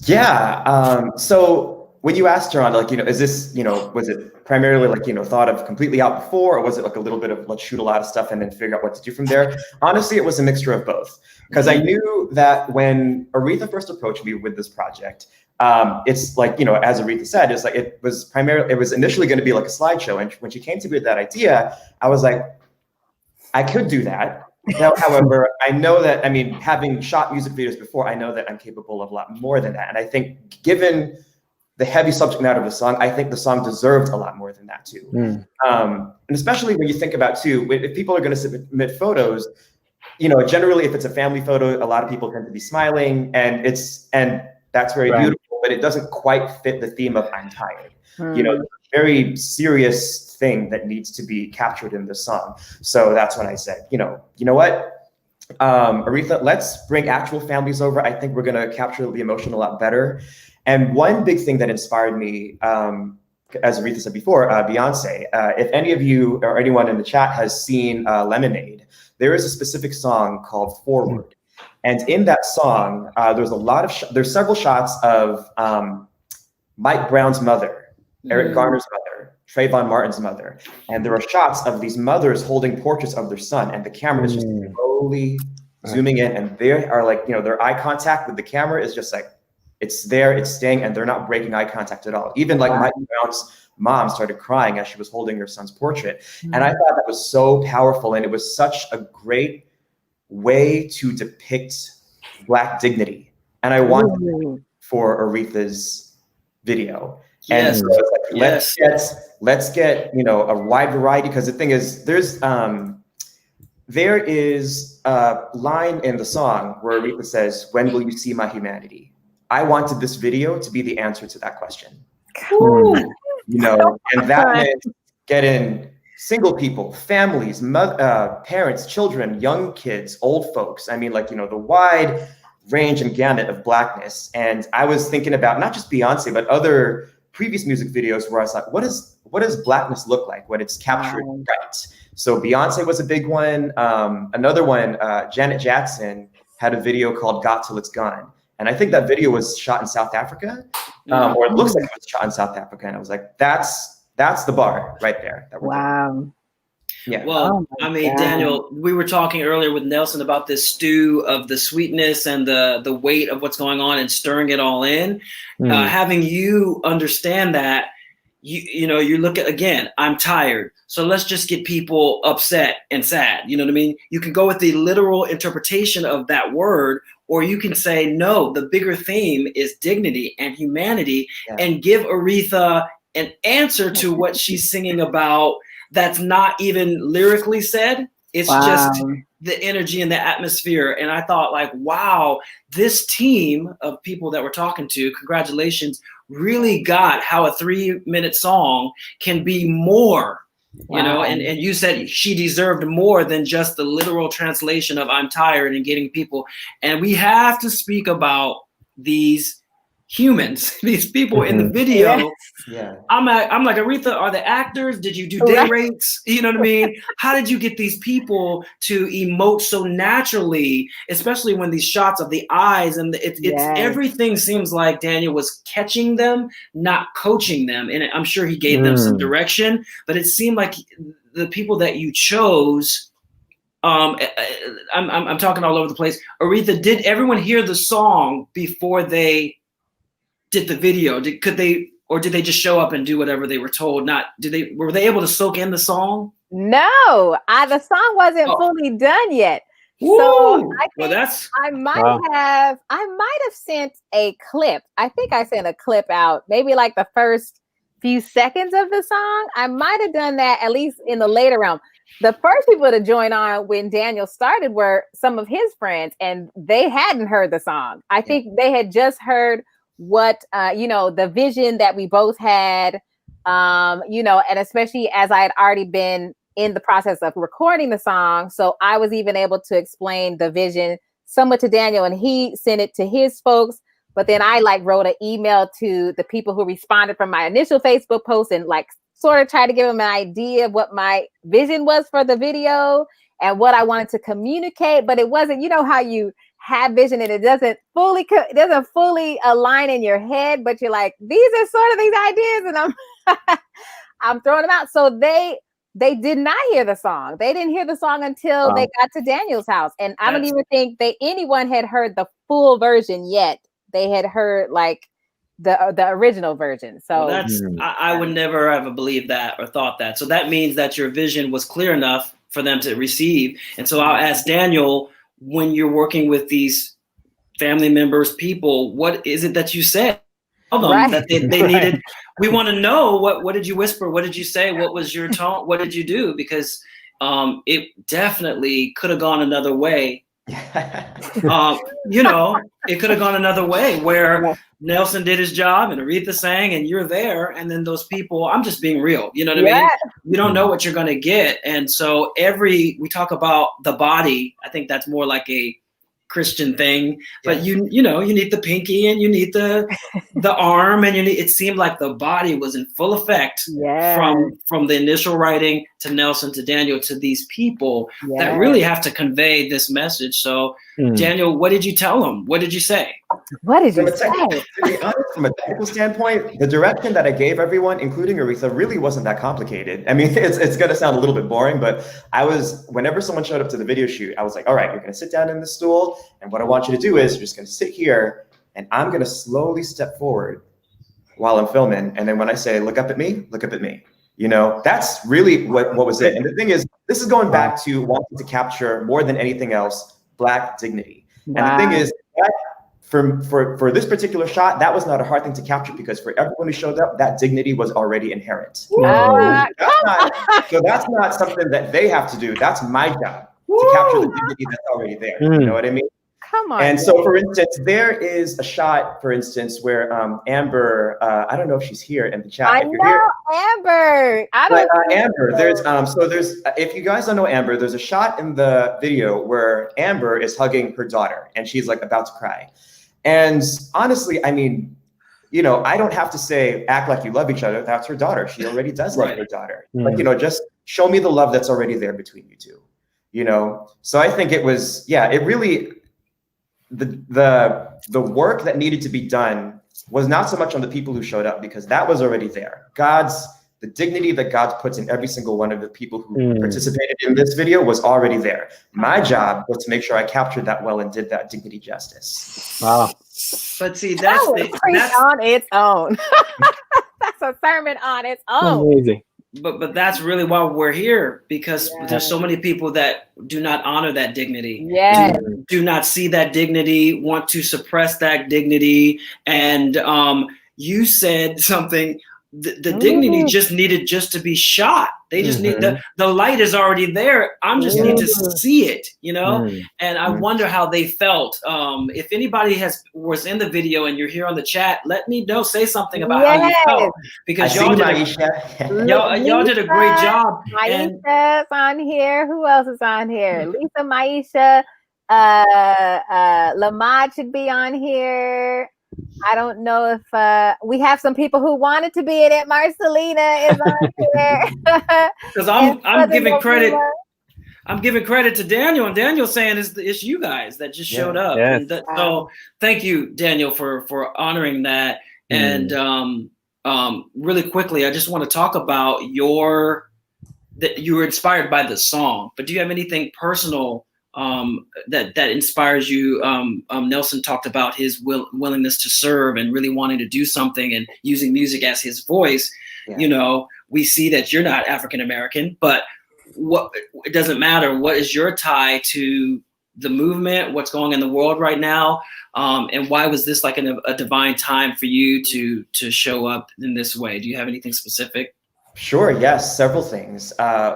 Yeah. So when you asked Terron, like, is this, was it primarily like, thought of completely out before, or was it like a little bit of let's shoot a lot of stuff and then figure out what to do from there? Honestly, it was a mixture of both. Because I knew that when Aretha first approached me with this project, it's like, as Aretha said, it's like it was initially going to be like a slideshow. And when she came to me with that idea, I was like, I could do that. Now, however, I know that, having shot music videos before, I know that I'm capable of a lot more than that. And I think given the heavy subject matter of the song, I think the song deserved a lot more than that too. And especially when you think about too, if people are going to submit photos, generally if it's a family photo, a lot of people tend to be smiling, and that's very beautiful, but it doesn't quite fit the theme of I'm Tired. It's a very serious thing that needs to be captured in the song. So that's when I said, you know what, Aretha, let's bring actual families over. I think we're going to capture the emotion a lot better. And one big thing that inspired me, as Aretha said before, Beyonce, if any of you or anyone in the chat has seen Lemonade, there is a specific song called Forward. And in that song, there's several shots of Mike Brown's mother, Eric Garner's mother, Trayvon Martin's mother. And there are shots of these mothers holding portraits of their son, and the camera is just slowly zooming in, and they are like, their eye contact with the camera is just like, it's there, it's staying, and they're not breaking eye contact at all. Even like Mike Brown's mom started crying as she was holding her son's portrait. And I thought that was so powerful, and it was such a great way to depict Black dignity. And I wanted it for Aretha's video. Yes. And so it's like, let's get a wide variety, because the thing is, there is a line in the song where Aretha says, "When will you see my humanity?" I wanted this video to be the answer to that question. And that meant getting single people, families, parents, children, young kids, old folks. The wide range and gamut of Blackness. And I was thinking about not just Beyonce, but other previous music videos where I was like, what does Blackness look like when it's captured right? So Beyonce was a big one. Another one, Janet Jackson had a video called Got Till It's Gone. And I think that video was shot in South Africa, or it looks like it was shot in South Africa. And I was like, that's the bar right there. Wow. Yeah. Well, Daniel, we were talking earlier with Nelson about this stew of the sweetness and the weight of what's going on and stirring it all in. Having you understand that, you look at, again, I'm tired. So let's just get people upset and sad. You know what I mean? You can go with the literal interpretation of that word, or you can say, no, the bigger theme is dignity and humanity, and give Aretha an answer to what she's singing about that's not even lyrically said. It's just the energy and the atmosphere. And I thought, like, wow, this team of people that we're talking to, congratulations, really got how a 3-minute song can be more. And you said she deserved more than just the literal translation of I'm tired and getting people. And we have to speak about these humans, these people in the video. Yeah. I'm like, Aretha, are the actors? Did you do day rates? You know what I mean? How did you get these people to emote so naturally, especially when these shots of the eyes and it's everything seems like Daniel was catching them, not coaching them. And I'm sure he gave them some direction, but it seemed like the people that you chose, I'm talking all over the place. Aretha, did everyone hear the song before they did the video? Did they just show up and do whatever they were told? Were they able to soak in the song? No, the song wasn't fully done yet. Woo! So I think I might have sent a clip. I think I sent a clip out, maybe like the first few seconds of the song. I might have done that at least in the later round. The first people to join on when Daniel started were some of his friends, and they hadn't heard the song. I think they had just heard what the vision that we both had, and especially as I had already been in the process of recording the song, so I was even able to explain the vision somewhat to Daniel, and he sent it to his folks. But then I wrote an email to the people who responded from my initial Facebook post and sort of tried to give them an idea of what my vision was for the video and what I wanted to communicate. But it wasn't, how you have vision and it doesn't fully align in your head, but you're like, these are sort of these ideas, and I'm throwing them out. So they did not hear the song. They didn't hear the song until they got to Daniel's house, and I don't even think anyone had heard the full version yet. They had heard like the original version. So I would never have believed that or thought that. So that means that your vision was clear enough for them to receive. And so I'll ask Daniel, when you're working with these family members, people, what is it that you said? Tell them that they needed. We want to know what did you whisper? What did you say? What was your tone? What did you do? Because it definitely could have gone another way. It could have gone another way where Nelson did his job and Aretha sang and you're there, and then those people, I'm just being real, you know what I mean? You don't know what you're going to get. And so we talk about the body. I think that's more like a Christian thing, but you need the pinky and you need the arm, and it seemed like the body was in full effect from the initial writing to Nelson to Daniel to these people that really have to convey this message. So Daniel, what did you tell them? What did you say? What did you say? To be honest, from a technical standpoint, the direction that I gave everyone, including Aretha, really wasn't that complicated. I mean, it's going to sound a little bit boring, but whenever someone showed up to the video shoot, I was like, all right, you're going to sit down in the stool, and what I want you to do is you're just going to sit here, and I'm going to slowly step forward while I'm filming. And then when I say, look up at me, look up at me. That's really what was it. And the thing is, this is going back to wanting to capture more than anything else, Black dignity. And the thing is, for this particular shot, that was not a hard thing to capture, because for everyone who showed up, that dignity was already inherent. So that's not something that they have to do. That's my job to capture the dignity that's already there. You know what I mean? Come on. And so, for instance, there is a shot, for instance, where Amber, I don't know if she's here in the chat. Amber. Amber, there's if you guys don't know Amber, there's a shot in the video where Amber is hugging her daughter and she's like about to cry. And honestly, I mean, I don't have to say, act like you love each other. That's her daughter. She already does love her daughter. Like, just show me the love that's already there between you two, So I think it was, it really, the work that needed to be done was not so much on the people who showed up, because that was already there. The dignity that God puts in every single one of the people who participated in this video was already there. My job was to make sure I captured that well and did that dignity justice. Wow. But see, that's on its own. That's a sermon on its own. Amazing. But that's really why we're here, because there's so many people that do not honor that dignity. Do not see that dignity, want to suppress that dignity. And you said something, the dignity just needed to be shot. They just need the light is already there. I'm just need to see it, And I wonder how they felt. If anybody was in the video and you're here on the chat, let me know. Say something about how you felt, because y'all did a great job. Maisha's on here. Who else is on here? Lisa, Maisha, Lamad should be on here. I don't know if we have some people who wanted to be in it. Marcelina is on here. Because I'm giving credit. I'm giving credit to Daniel, and Daniel's saying it's you guys that just showed up. Yes. So thank you, Daniel, for honoring that. And really quickly, I just want to talk about that you were inspired by the song, but do you have anything personal that inspires you? Nelson talked about his willingness to serve and really wanting to do something and using music as his voice. We see that you're not African American, but it doesn't matter. What is your tie to the movement? What's going on in the world right now? And why was this like a divine time for you to show up in this way? Do you have anything specific? Sure. Yes. Several things.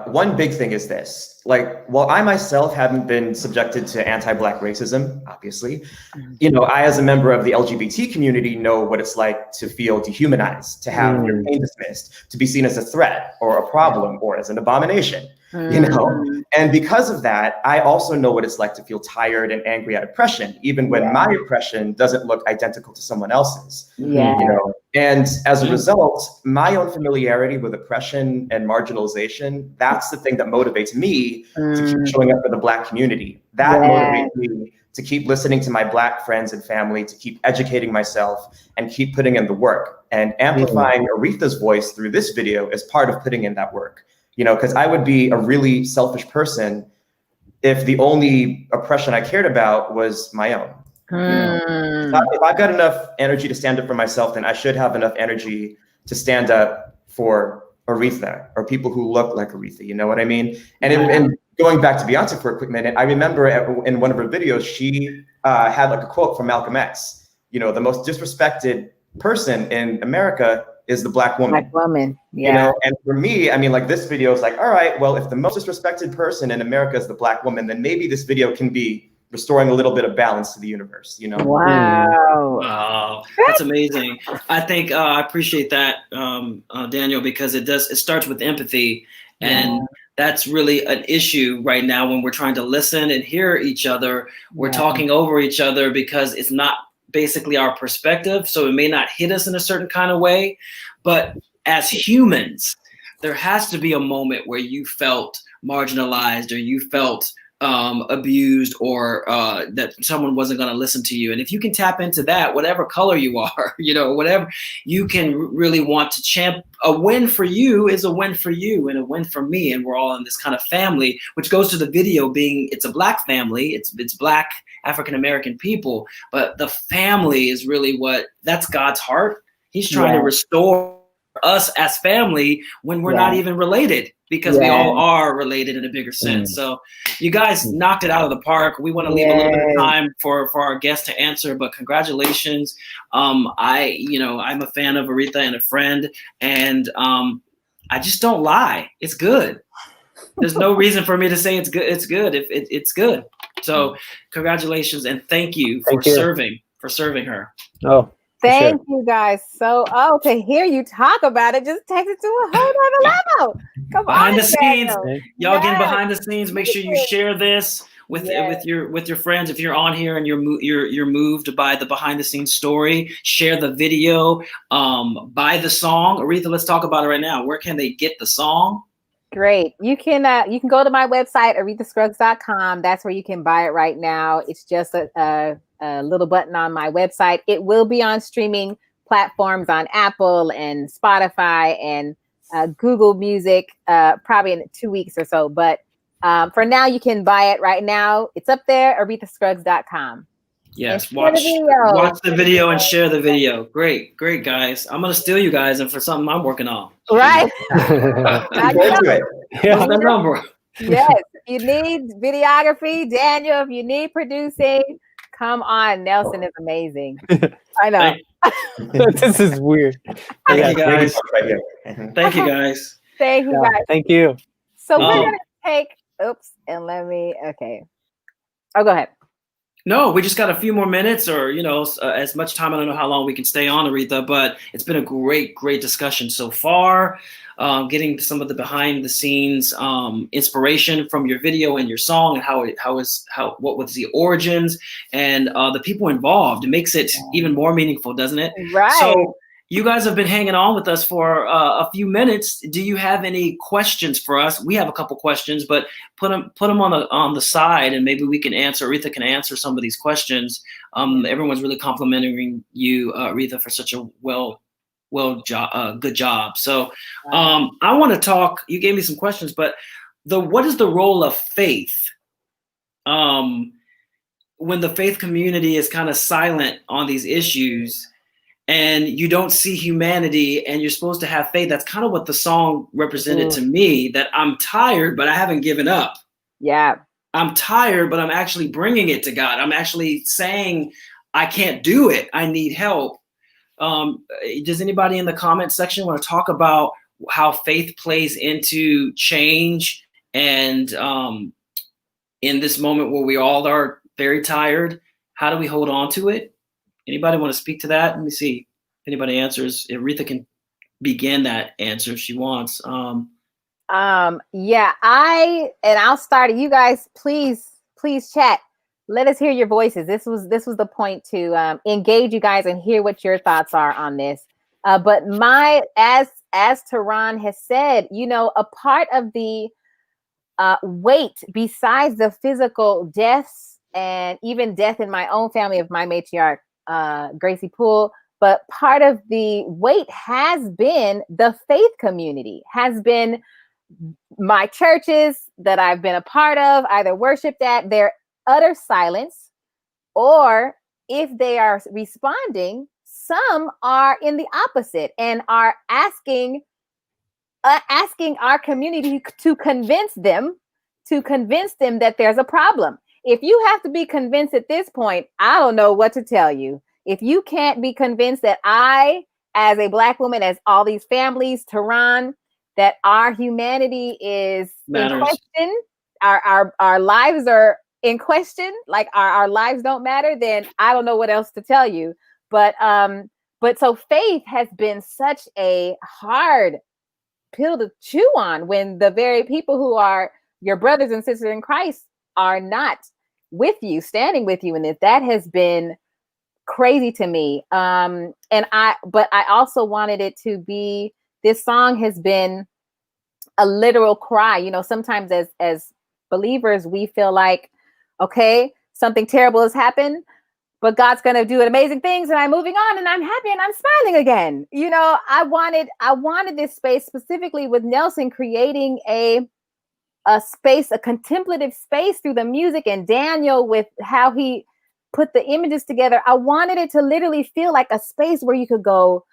One big thing is this, while I myself haven't been subjected to anti-Black racism, obviously, I, as a member of the LGBT community, know what it's like to feel dehumanized, to have your pain dismissed, to be seen as a threat or a problem or as an abomination, and because of that, I also know what it's like to feel tired and angry at oppression, even when my oppression doesn't look identical to someone else's, And as a result, my own familiarity with oppression and marginalization, that's the thing that motivates me to keep showing up for the Black community. That Yeah. motivates me to keep listening to my Black friends and family, to keep educating myself and keep putting in the work. And amplifying Aretha's voice through this video is part of putting in that work. You know, because I would be a really selfish person if the only oppression I cared about was my own. You know? If I've got enough energy to stand up for myself, then I should have enough energy to stand up for Aretha or people who look like Aretha. You know what I mean? And going back to Beyonce for a quick minute, I remember in one of her videos, she had like a quote from Malcolm X. You know, the most disrespected person in America is the Black woman. Black woman. Yeah. You know, and for me, I mean, like this video is like, all right, well, if the most disrespected person in America is the Black woman, then maybe this video can be restoring a little bit of balance to the universe, you know? Wow. Wow, that's amazing. I think I appreciate that, Daniel, because it starts with empathy, and that's really an issue right now when we're trying to listen and hear each other. We're talking over each other because it's not basically our perspective, so it may not hit us in a certain kind of way. But as humans, there has to be a moment where you felt marginalized, or you felt abused, or that someone wasn't going to listen to you. And if you can tap into that, whatever color you are, you know, whatever, you can really want to champ. A win for you is a win for you, and a win for me, and we're all in this kind of family, which goes to the video being, it's a Black family, it's Black African-American people, but the family is really that's God's heart. He's trying to restore us as family when we're not even related, because we all are related in a bigger sense. So you guys knocked it out of the park. We want to leave a little bit of time for our guests to answer, but congratulations. I'm a fan of Aretha and a friend, and I just don't lie. It's good. There's no reason for me to say it's good. It's good if it's good. So congratulations, and thank you for serving her. Oh, thank you guys. So, to hear you talk about it just takes it to a whole other level. Come behind on, the scenes, y'all getting Yes. behind the scenes. Make sure you share this with your friends. If you're on here and you're moved by the behind the scenes story, share the video. Buy the song. Aretha, let's talk about it right now. Where can they get the song? Great. You can go to my website, arethascruggs.com. That's where you can buy it right now. It's just a little button on my website. It will be on streaming platforms on Apple and Spotify and Google Music probably in 2 weeks or so. But for now, you can buy it right now. It's up there, arethascruggs.com. Yes, watch the video and share the video. Great, guys. I'm gonna steal you guys and for something I'm working on. Right. What's the number? Yes. If you need videography, Daniel, if you need producing, come on. Nelson is amazing. I know. This is weird. Thank you guys. Thank you guys. Thank you guys. Thank you. So we're gonna take okay. Oh, go ahead. No, we just got a few more minutes, or as much time. I don't know how long we can stay on, Aretha, but it's been a great discussion so far. Getting some of the behind the scenes inspiration from your video and your song, and what was the origins, and the people involved. It makes it even more meaningful, doesn't it? Right. So you guys have been hanging on with us for a few minutes. Do you have any questions for us? We have a couple questions, but put them on the side, and maybe we can answer. Aretha can answer some of these questions. Everyone's really complimenting you, Aretha, for such a good job. So I want to talk. You gave me some questions, but what is the role of faith when the faith community is kind of silent on these issues? And you don't see humanity, and you're supposed to have faith. That's kind of what the song represented to me, that I'm tired, but I haven't given up. Yeah. I'm tired, but I'm actually bringing it to God. I'm actually saying, I can't do it. I need help. Does anybody in the comment section want to talk about how faith plays into change? And in this moment where we all are very tired, how do we hold on to it? Anybody want to speak to that? Let me see if anybody answers. Aretha can begin that answer if she wants. I'll start it. You guys, please chat. Let us hear your voices. This was the point, to engage you guys and hear what your thoughts are on this. But as Terron has said, a part of the weight besides the physical deaths and even death in my own family of my matriarch, Gracie Poole. But part of the weight has been the faith community, has been my churches that I've been a part of, either worshiped at, their utter silence, or if they are responding, some are in the opposite and are asking our community to convince them that there's a problem. If you have to be convinced at this point, I don't know what to tell you. If you can't be convinced that I, as a Black woman, as all these families, Terron, that our humanity is Matters. in question, our lives are in question, like our lives don't matter, then I don't know what else to tell you. But so faith has been such a hard pill to chew on when the very people who are your brothers and sisters in Christ are not with you, standing with you in this. That has been crazy to me. But I also wanted it to be, this song has been a literal cry. You know, sometimes as believers, we feel like, okay, something terrible has happened, but God's going to do amazing things and I'm moving on and I'm happy and I'm smiling again. You know, I wanted this space, specifically with Nelson creating a space, a contemplative space through the music, and Daniel with how he put the images together. I wanted it to literally feel like a space where you could go,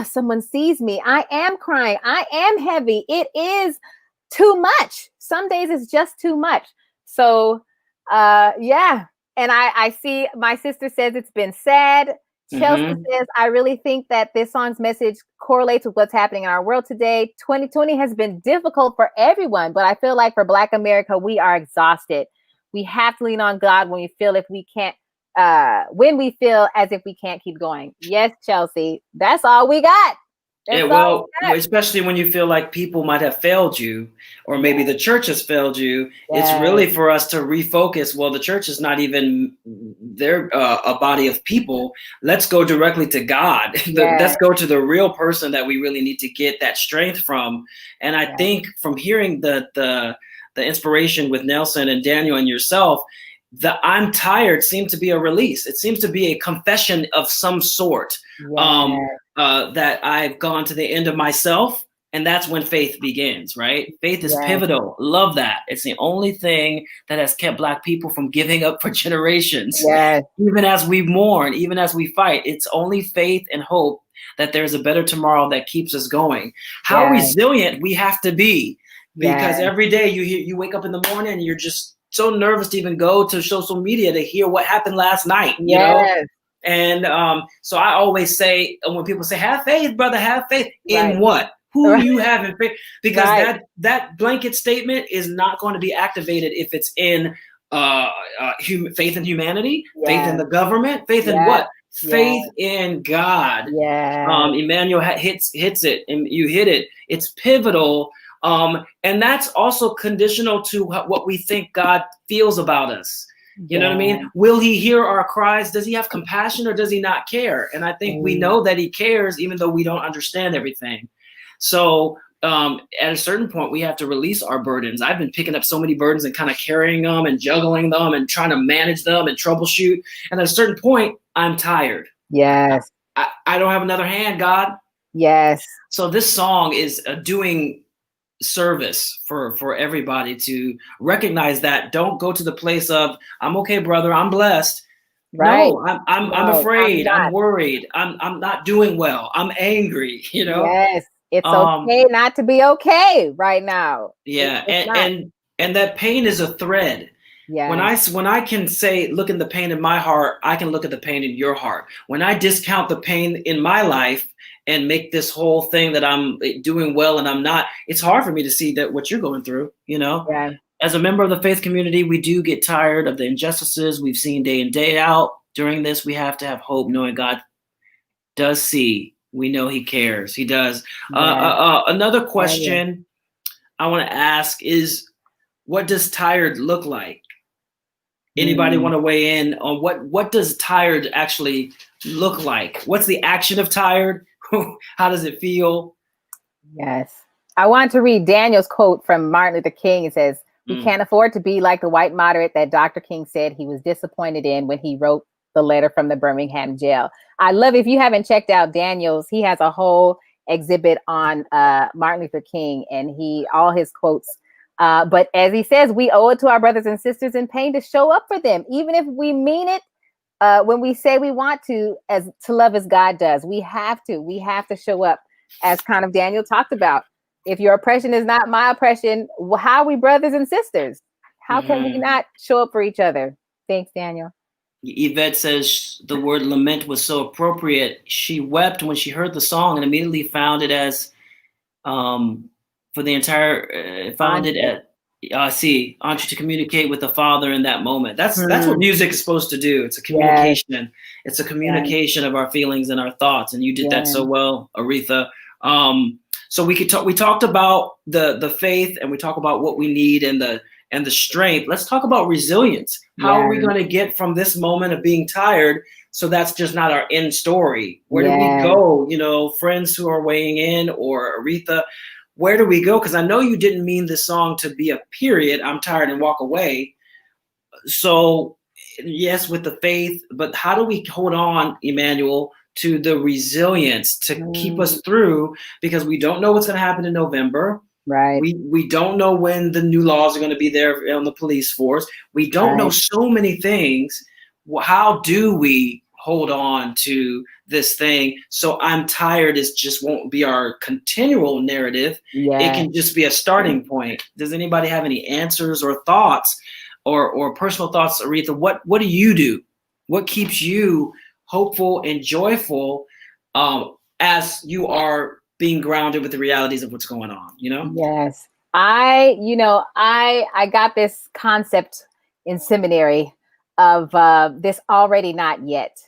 someone sees me. I am crying. I am heavy. It is too much. Some days it's just too much. So, yeah. And I see my sister says it's been sad. Chelsea says, I really think that this song's message correlates with what's happening in our world today. 2020 has been difficult for everyone, but I feel like for Black America, we are exhausted. We have to lean on God when we feel as if we can't keep going. Yes, Chelsea, that's all we got. Yeah, well, especially when you feel like people might have failed you, or maybe the church has failed you. It's really for us to refocus. Well, the church is not even they're a body of people. Let's go directly to God. Let's go to the real person that we really need to get that strength from. And I think from hearing the inspiration with Nelson and Daniel and yourself, the I'm tired seemed to be a release. It seems to be a confession of some sort. That I've gone to the end of myself, and that's when faith begins, right? Faith is pivotal. Love that. It's the only thing that has kept Black people from giving up for generations. Even as we mourn, even as we fight, it's only faith and hope that there's a better tomorrow that keeps us going. How resilient we have to be, because every day you wake up in the morning and you're just so nervous to even go to social media to hear what happened last night, you know? And so I always say, when people say, have faith, brother, have faith in what? Who you have in faith? Because that blanket statement is not going to be activated if it's in faith in humanity, faith in the government, faith in what? Faith in God. Emmanuel hits it, and you hit it. It's pivotal. And that's also conditional to what we think God feels about us. You know what I mean? Will he hear our cries? Does he have compassion, or does he not care? And I think we know that he cares, even though we don't understand everything. So at a certain point, we have to release our burdens. I've been picking up so many burdens and kind of carrying them and juggling them and trying to manage them and troubleshoot. And at a certain point, I'm tired. I don't have another hand, God. So this song is doing service for everybody to recognize that. Don't go to the place of, I'm okay, brother, I'm blessed. No, I'm afraid, I'm worried, I'm not doing well, I'm angry, you know. It's okay not to be okay right now. And that pain is a thread. When I can say, look at the pain in my heart, I can look at the pain in your heart. When I discount the pain in my life and make this whole thing that I'm doing well and I'm not, it's hard for me to see that what you're going through, you know? As a member of the faith community, we do get tired of the injustices we've seen day in, day out. During this, we have to have hope, knowing God does see. We know he cares. He does. Another question I want to ask is, what does tired look like? Anybody want to weigh in on what does tired actually look like? What's the action of tired? How does it feel? I want to read Daniel's quote from Martin Luther King. It says, "We can't afford to be like the white moderate that Dr. King said he was disappointed in when he wrote the letter from the Birmingham jail." I love, if you haven't checked out Daniel's, he has a whole exhibit on Martin Luther King and all his quotes. But as he says, we owe it to our brothers and sisters in pain to show up for them, even if we mean it. When we say we want to love as God does, we have to show up, as kind of Daniel talked about. If your oppression is not my oppression, how are we brothers and sisters? How can we not show up for each other? Thanks, Daniel. Yvette says the word lament was so appropriate. She wept when she heard the song and immediately found it as for the entire found it at Auntie, to communicate with the Father in that moment. That's what music is supposed to do. It's a communication. Yes. It's a communication of our feelings and our thoughts. And you did that so well, Aretha. So we talked about the faith, and we talk about what we need and the strength. Let's talk about resilience. How are we going to get from this moment of being tired? So that's just not our end story. Where do we go? You know, friends who are weighing in, or Aretha, where do we go? Because I know you didn't mean this song to be a period. I'm tired and walk away. So yes, with the faith, but how do we hold on, Emmanuel, to the resilience to keep us through? Because we don't know what's going to happen in November. Right. We don't know when the new laws are going to be there on the police force. We don't know so many things. How do we hold on to this thing? So I'm tired is just won't be our continual narrative. It can just be a starting point. Does anybody have any answers or thoughts or personal thoughts, Aretha? What do you do? What keeps you hopeful and joyful as you are being grounded with the realities of what's going on, you know? Yes. I got this concept in seminary of this already not yet.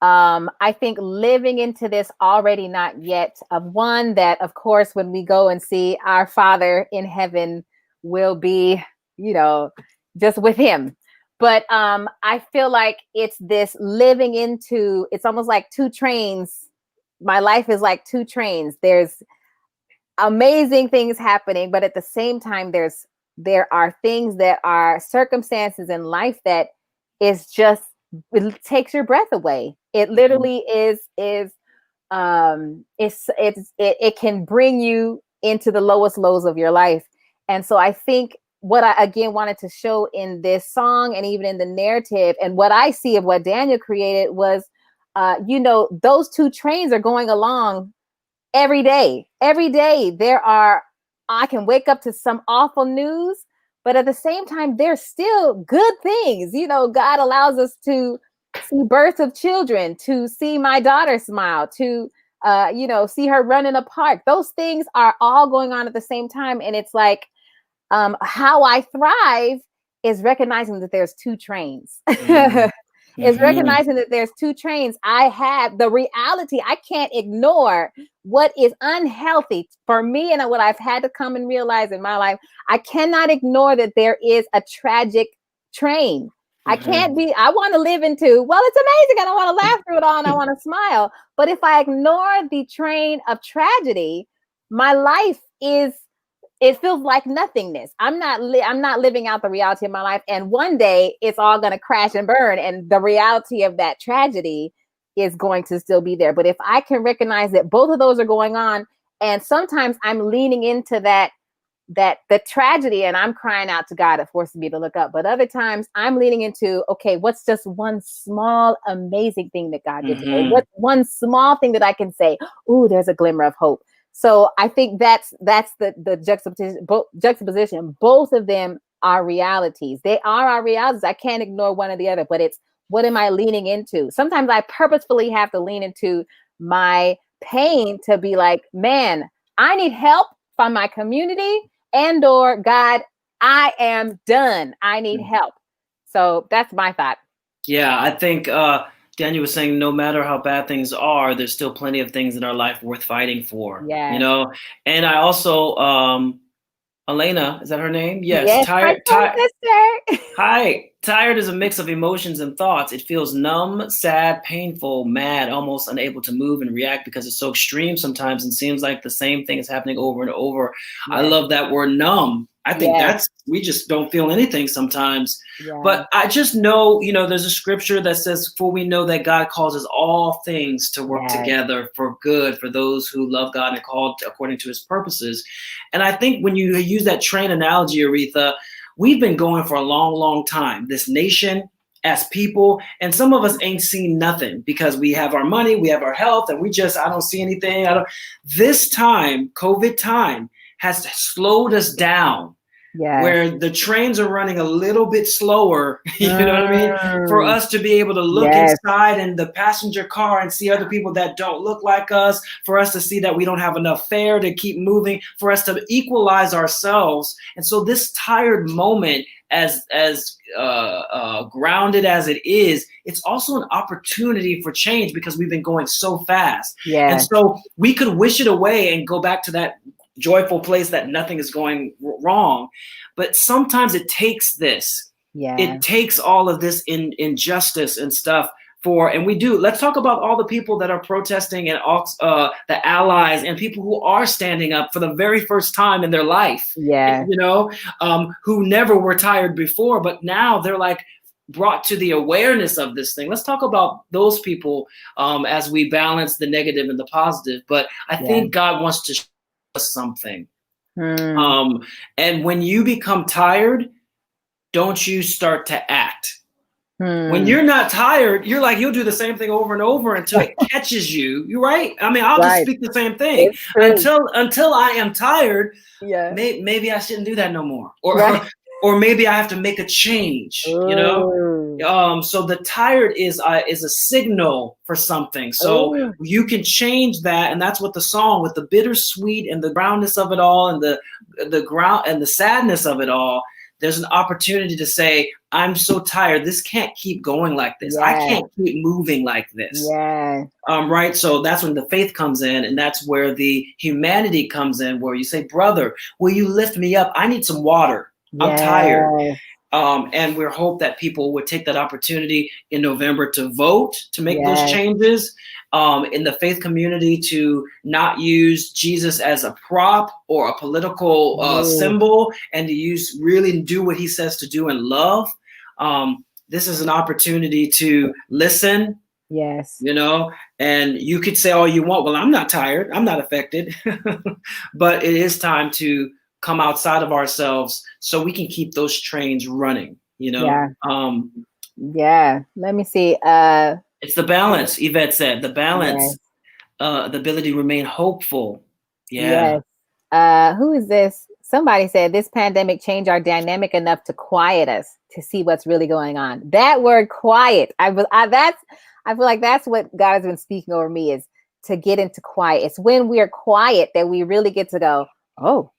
I think living into this already not yet of one that, of course, when we go and see our Father in heaven, will be, you know, just with him. But I feel like it's this living into, it's almost like two trains. My life is like two trains. There's amazing things happening, but at the same time, there are things that are circumstances in life that is just, it takes your breath away. It literally it can bring you into the lowest lows of your life. And so I think what I again wanted to show in this song and even in the narrative, and what I see of what Daniel created was, those two trains are going along every day. Every day I can wake up to some awful news, but at the same time, there's still good things. You know, God allows us to see births of children, to see my daughter smile, to, see her run in a park. Those things are all going on at the same time. And it's like, how I thrive is recognizing that there's two trains. Is recognizing that there's two trains. I have the reality. I can't ignore what is unhealthy for me and what I've had to come and realize in my life. I cannot ignore that there is a tragic train. I can't be, I want to live into, well, it's amazing. I don't want to laugh through it all and I want to smile. But if I ignore the train of tragedy, my life it feels like nothingness. I'm not living out the reality of my life. And one day it's all going to crash and burn. And the reality of that tragedy is going to still be there. But if I can recognize that both of those are going on, and sometimes I'm leaning into that the tragedy and I'm crying out to God, it forces me to look up. But other times I'm leaning into, okay, what's just one small, amazing thing that God did today? What's one small thing that I can say, ooh, there's a glimmer of hope. So I think that's the juxtaposition. Both of them are realities. They are our realities. I can't ignore one or the other, but it's, what am I leaning into? Sometimes I purposefully have to lean into my pain to be like, man, I need help from my community, and or God, I am done. I need help. So that's my thought. Yeah, I think Daniel was saying, no matter how bad things are, there's still plenty of things in our life worth fighting for. Yes. You know, and I also Elena, is that her name? Yes. Yes, my twin sister. Hi. Tired is a mix of emotions and thoughts. It feels numb, sad, painful, mad, almost unable to move and react because it's so extreme sometimes and seems like the same thing is happening over and over. I love that word numb. I think we just don't feel anything sometimes. Yeah. But I just know, there's a scripture that says, for we know that God causes all things to work together for good for those who love God and called according to his purposes. And I think when you use that train analogy, Aretha, we've been going for a long, long time, this nation as people, and some of us ain't seen nothing because we have our money, we have our health, and I don't see anything. This time, COVID time, has slowed us down. Yeah. Where the trains are running a little bit slower, you know what I mean? For us to be able to look inside in the passenger car and see other people that don't look like us, for us to see that we don't have enough fare to keep moving, for us to equalize ourselves. And so this tired moment, as grounded as it is, it's also an opportunity for change because we've been going so fast. Yeah. And so we could wish it away and go back to that joyful place that nothing is going wrong. But sometimes it takes this. Yeah. It takes all of this injustice and stuff and we do. Let's talk about all the people that are protesting and the allies and people who are standing up for the very first time in their life. Yeah. Who never were tired before, but now they're like brought to the awareness of this thing. Let's talk about those people as we balance the negative and the positive. But I think God wants to something. And when you become tired, don't you start to act. When you're not tired, you'll do the same thing over and over until it catches you. You're right. I mean, I'll just speak the same thing until I am tired. Yeah. Maybe I shouldn't do that no more. Or maybe I have to make a change, So the tired is a signal for something. So you can change that. And that's what the song, with the bittersweet and the groundness of it all and the ground and the sadness of it all, there's an opportunity to say, I'm so tired. This can't keep going like this. Yeah. I can't keep moving like this. Yeah. Right. So that's when the faith comes in, and that's where the humanity comes in, where you say, brother, will you lift me up? I need some water. I'm tired. And we hope that people would take that opportunity in November to vote, to make those changes, in the faith community, to not use Jesus as a prop or a political symbol, and to really do what he says to do in love. This is an opportunity to listen. Yes. And you could say all you want. Well, I'm not tired. I'm not affected. But it is time to come outside of ourselves so we can keep those trains running, Yeah. Let me see. It's the balance, Yvette said. The balance, the ability to remain hopeful. Yeah. Yes. Who is this? Somebody said this pandemic changed our dynamic enough to quiet us to see what's really going on. That word quiet. I feel like that's what God has been speaking over me, is to get into quiet. It's when we are quiet that we really get to go, oh,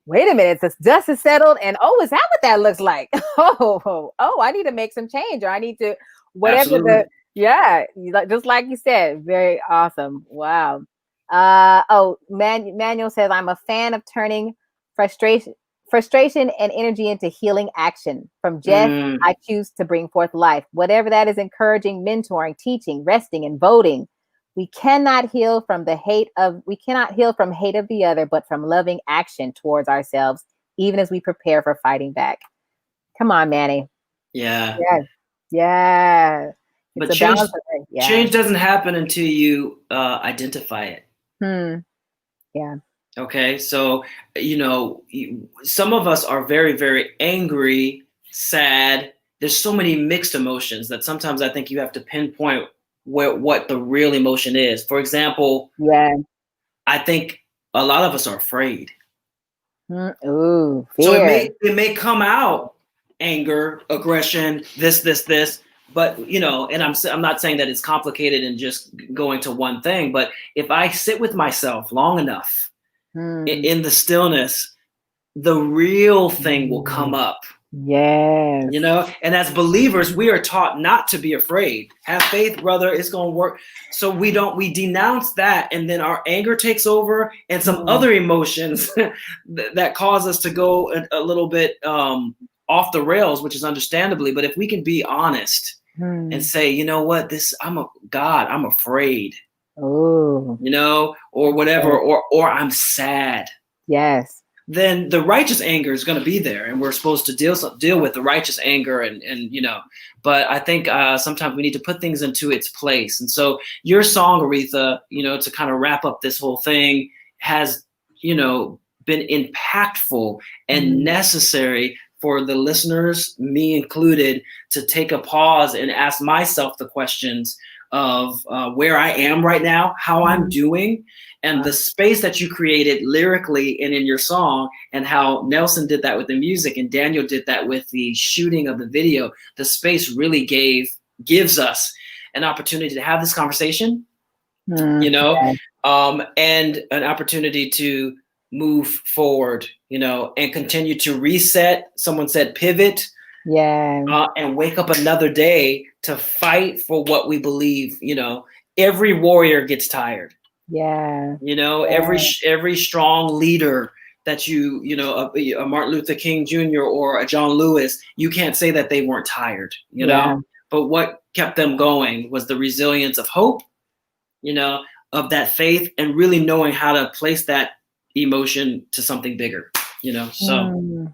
wait a minute, the dust is settled, and is that what that looks like? I need to make some change, or I need to whatever. Just like you said, very awesome. Wow. Manuel says, I'm a fan of turning frustration and energy into healing action. From Jeff, I choose to bring forth life. Whatever that is, encouraging, mentoring, teaching, resting, and voting. We cannot heal from hate of the other, but from loving action towards ourselves, even as we prepare for fighting back. Come on, Manny. Yeah. Yeah. But change doesn't happen until you identify it. Yeah. Okay. So, some of us are very, very angry, sad. There's so many mixed emotions that sometimes I think you have to pinpoint what the real emotion is. For example, I think a lot of us are afraid. Fear. So it may come out anger, aggression, this, but and I'm not saying that it's complicated and just going to one thing, but if I sit with myself long enough in the stillness, the real thing will come up. Yes. You know, and as believers, we are taught not to be afraid. Have faith, brother. It's going to work. So we denounce that, and then our anger takes over, and some other emotions that cause us to go a little bit off the rails, which is understandably. But if we can be honest and say, you know what, I'm afraid. Oh. You know, or whatever, or I'm sad. Yes. Then the righteous anger is going to be there, and we're supposed to deal with the righteous anger, and you know. But I think sometimes we need to put things into its place. And so your song, Aretha, you know, to kind of wrap up this whole thing, has, you know, been impactful and necessary for the listeners, me included, to take a pause and ask myself the questions of where I am right now, how I'm doing. And the space that you created lyrically and in your song, and how Nelson did that with the music and Daniel did that with the shooting of the video, the space really gives us an opportunity to have this conversation, you know, and an opportunity to move forward, you know, and continue to reset. Someone said pivot. And wake up another day to fight for what we believe. You know, every warrior gets tired. You know, every strong leader that you know, a Martin Luther King Jr. or a John Lewis, you can't say that they weren't tired, you know, but what kept them going was the resilience of hope, you know, of that faith, and really knowing how to place that emotion to something bigger, you know, so.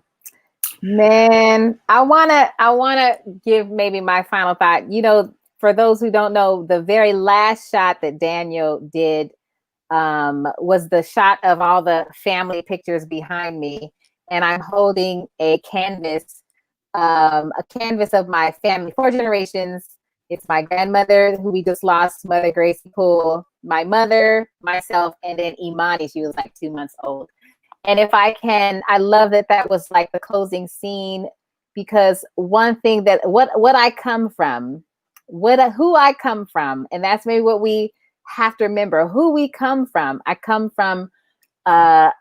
Man, I wanna give maybe my final thought. You know, for those who don't know, the very last shot that Daniel did was the shot of all the family pictures behind me, and I'm holding a canvas of my family, 4 generations. It's my grandmother, who we just lost, Mother Gracie Poole, my mother, myself, and then Imani. She was like 2 months old. And if I can, I love that was like the closing scene, because one thing that what I come from, who I come from, and that's maybe what we have to remember, who we come from. I come from a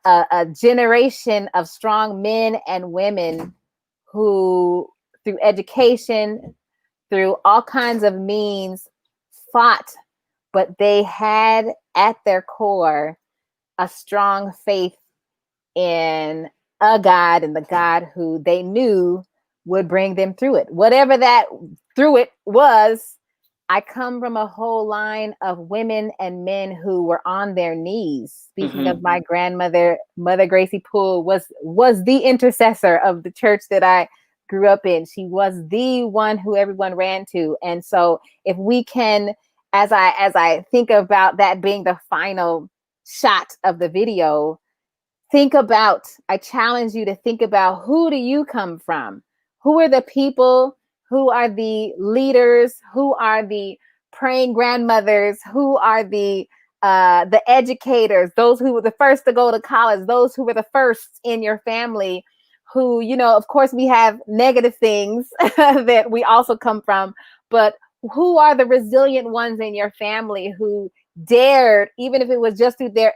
generation of strong men and women who, through education, through all kinds of means, fought, but they had at their core a strong faith in a God, and the God who they knew would bring them through it. Whatever that through it was, I come from a whole line of women and men who were on their knees. Speaking of my grandmother, Mother Gracie Poole was the intercessor of the church that I grew up in. She was the one who everyone ran to. And so if we can, as I think about that being the final shot of the video, I challenge you to think about, who do you come from? Who are the people? Who are the leaders? Who are the praying grandmothers? Who are the educators? Those who were the first to go to college, those who were the first in your family, who, you know, of course we have negative things that we also come from, but who are the resilient ones in your family who dared, even if it was just through their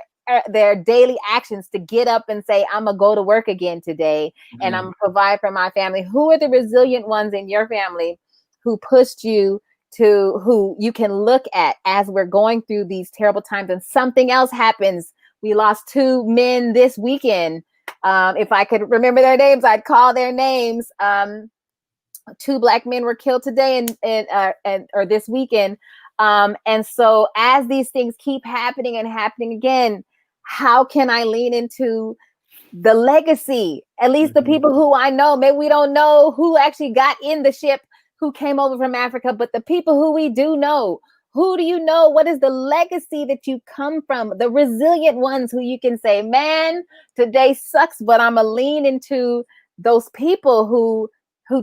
daily actions, to get up and say, I'm gonna go to work again today, and I'm gonna provide for my family? Who are the resilient ones in your family who pushed you to, who you can look at as we're going through these terrible times and something else happens? We lost 2 men this weekend. If I could remember their names, I'd call their names. 2 Black men were killed today or this weekend. And so as these things keep happening and happening again, how can I lean into the legacy? At least the people who I know, maybe we don't know who actually got in the ship, who came over from Africa, but the people who we do know, who do you know? What is the legacy that you come from? The resilient ones who you can say, man, today sucks, but I'm gonna lean into those people who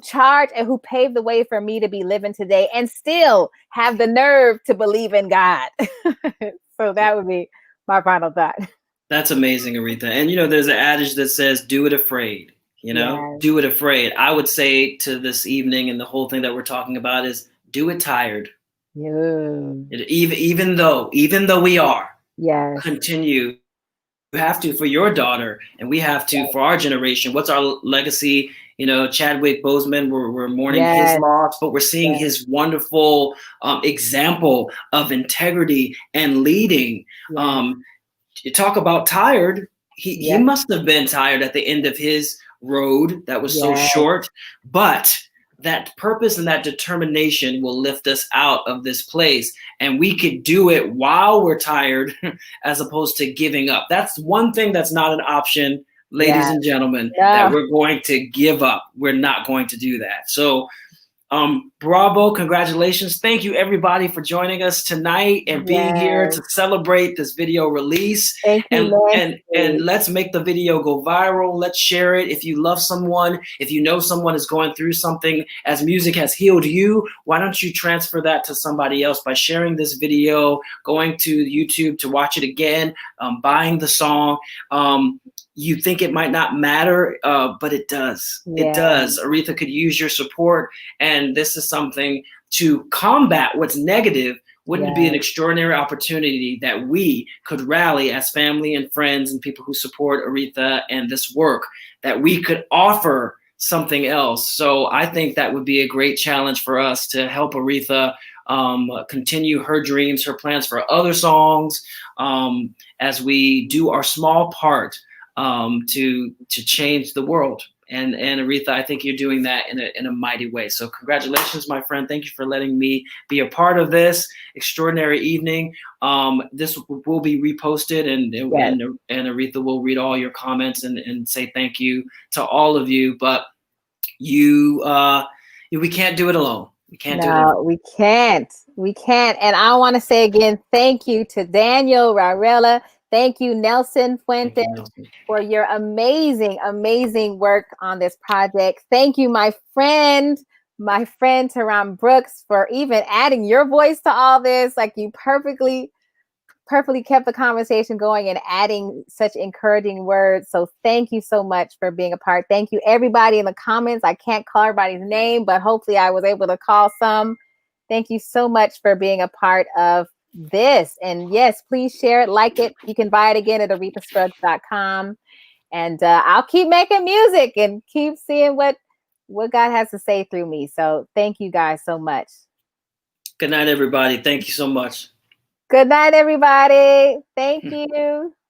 charged and who paved the way for me to be living today and still have the nerve to believe in God. So that would be my final thought. That's amazing, Aretha. And, you know, there's an adage that says, do it afraid, you know, do it afraid. I would say to this evening, and the whole thing that we're talking about, is do it tired. Even though we are, continue. You have to for your daughter, and we have to for our generation. What's our legacy Chadwick Boseman, we're mourning his Yes. loss, but we're seeing Yes. his wonderful example of integrity and leading. Yes. You talk about tired. He Yes. must have been tired at the end of his road that was so Yes. short, but that purpose and that determination will lift us out of this place, and we could do it while we're tired as opposed to giving up. That's one thing that's not an option, ladies and gentlemen, that we're going to give up. We're not going to do that. So bravo, congratulations. Thank you everybody for joining us tonight and being here to celebrate this video release. Thank you, and let's make the video go viral. Let's share it. If you love someone, if you know someone is going through something, as music has healed you, why don't you transfer that to somebody else by sharing this video, going to YouTube to watch it again, buying the song. You think it might not matter, but it does. Yeah. It does. Aretha could use your support, and this is something to combat what's negative. Wouldn't it be an extraordinary opportunity that we could rally as family and friends and people who support Aretha and this work, that we could offer something else? So I think that would be a great challenge for us to help Aretha continue her dreams, her plans for other songs, as we do our small part to change the world. And Aretha, I think you're doing that in a mighty way. So congratulations, my friend. Thank you for letting me be a part of this extraordinary evening. This will be reposted, and Aretha will read all your comments and say thank you to all of you. But we can't do it alone. We can't do it alone. We can't. We can't. And I want to say again, thank you to Daniel, Rarella. Thank you, Nelson Fuentes, for your amazing, amazing work on this project. Thank you, my friend Terron Brooks, for even adding your voice to all this. Like, you perfectly kept the conversation going and adding such encouraging words. So thank you so much for being a part. Thank you, everybody in the comments. I can't call everybody's name, but hopefully I was able to call some. Thank you so much for being a part of this. And yes, please share it, like it. You can buy it again at arethascruggs.com. And I'll keep making music and keep seeing what God has to say through me. So thank you guys so much. Good night, everybody. Thank you so much. Good night, everybody. Thank you.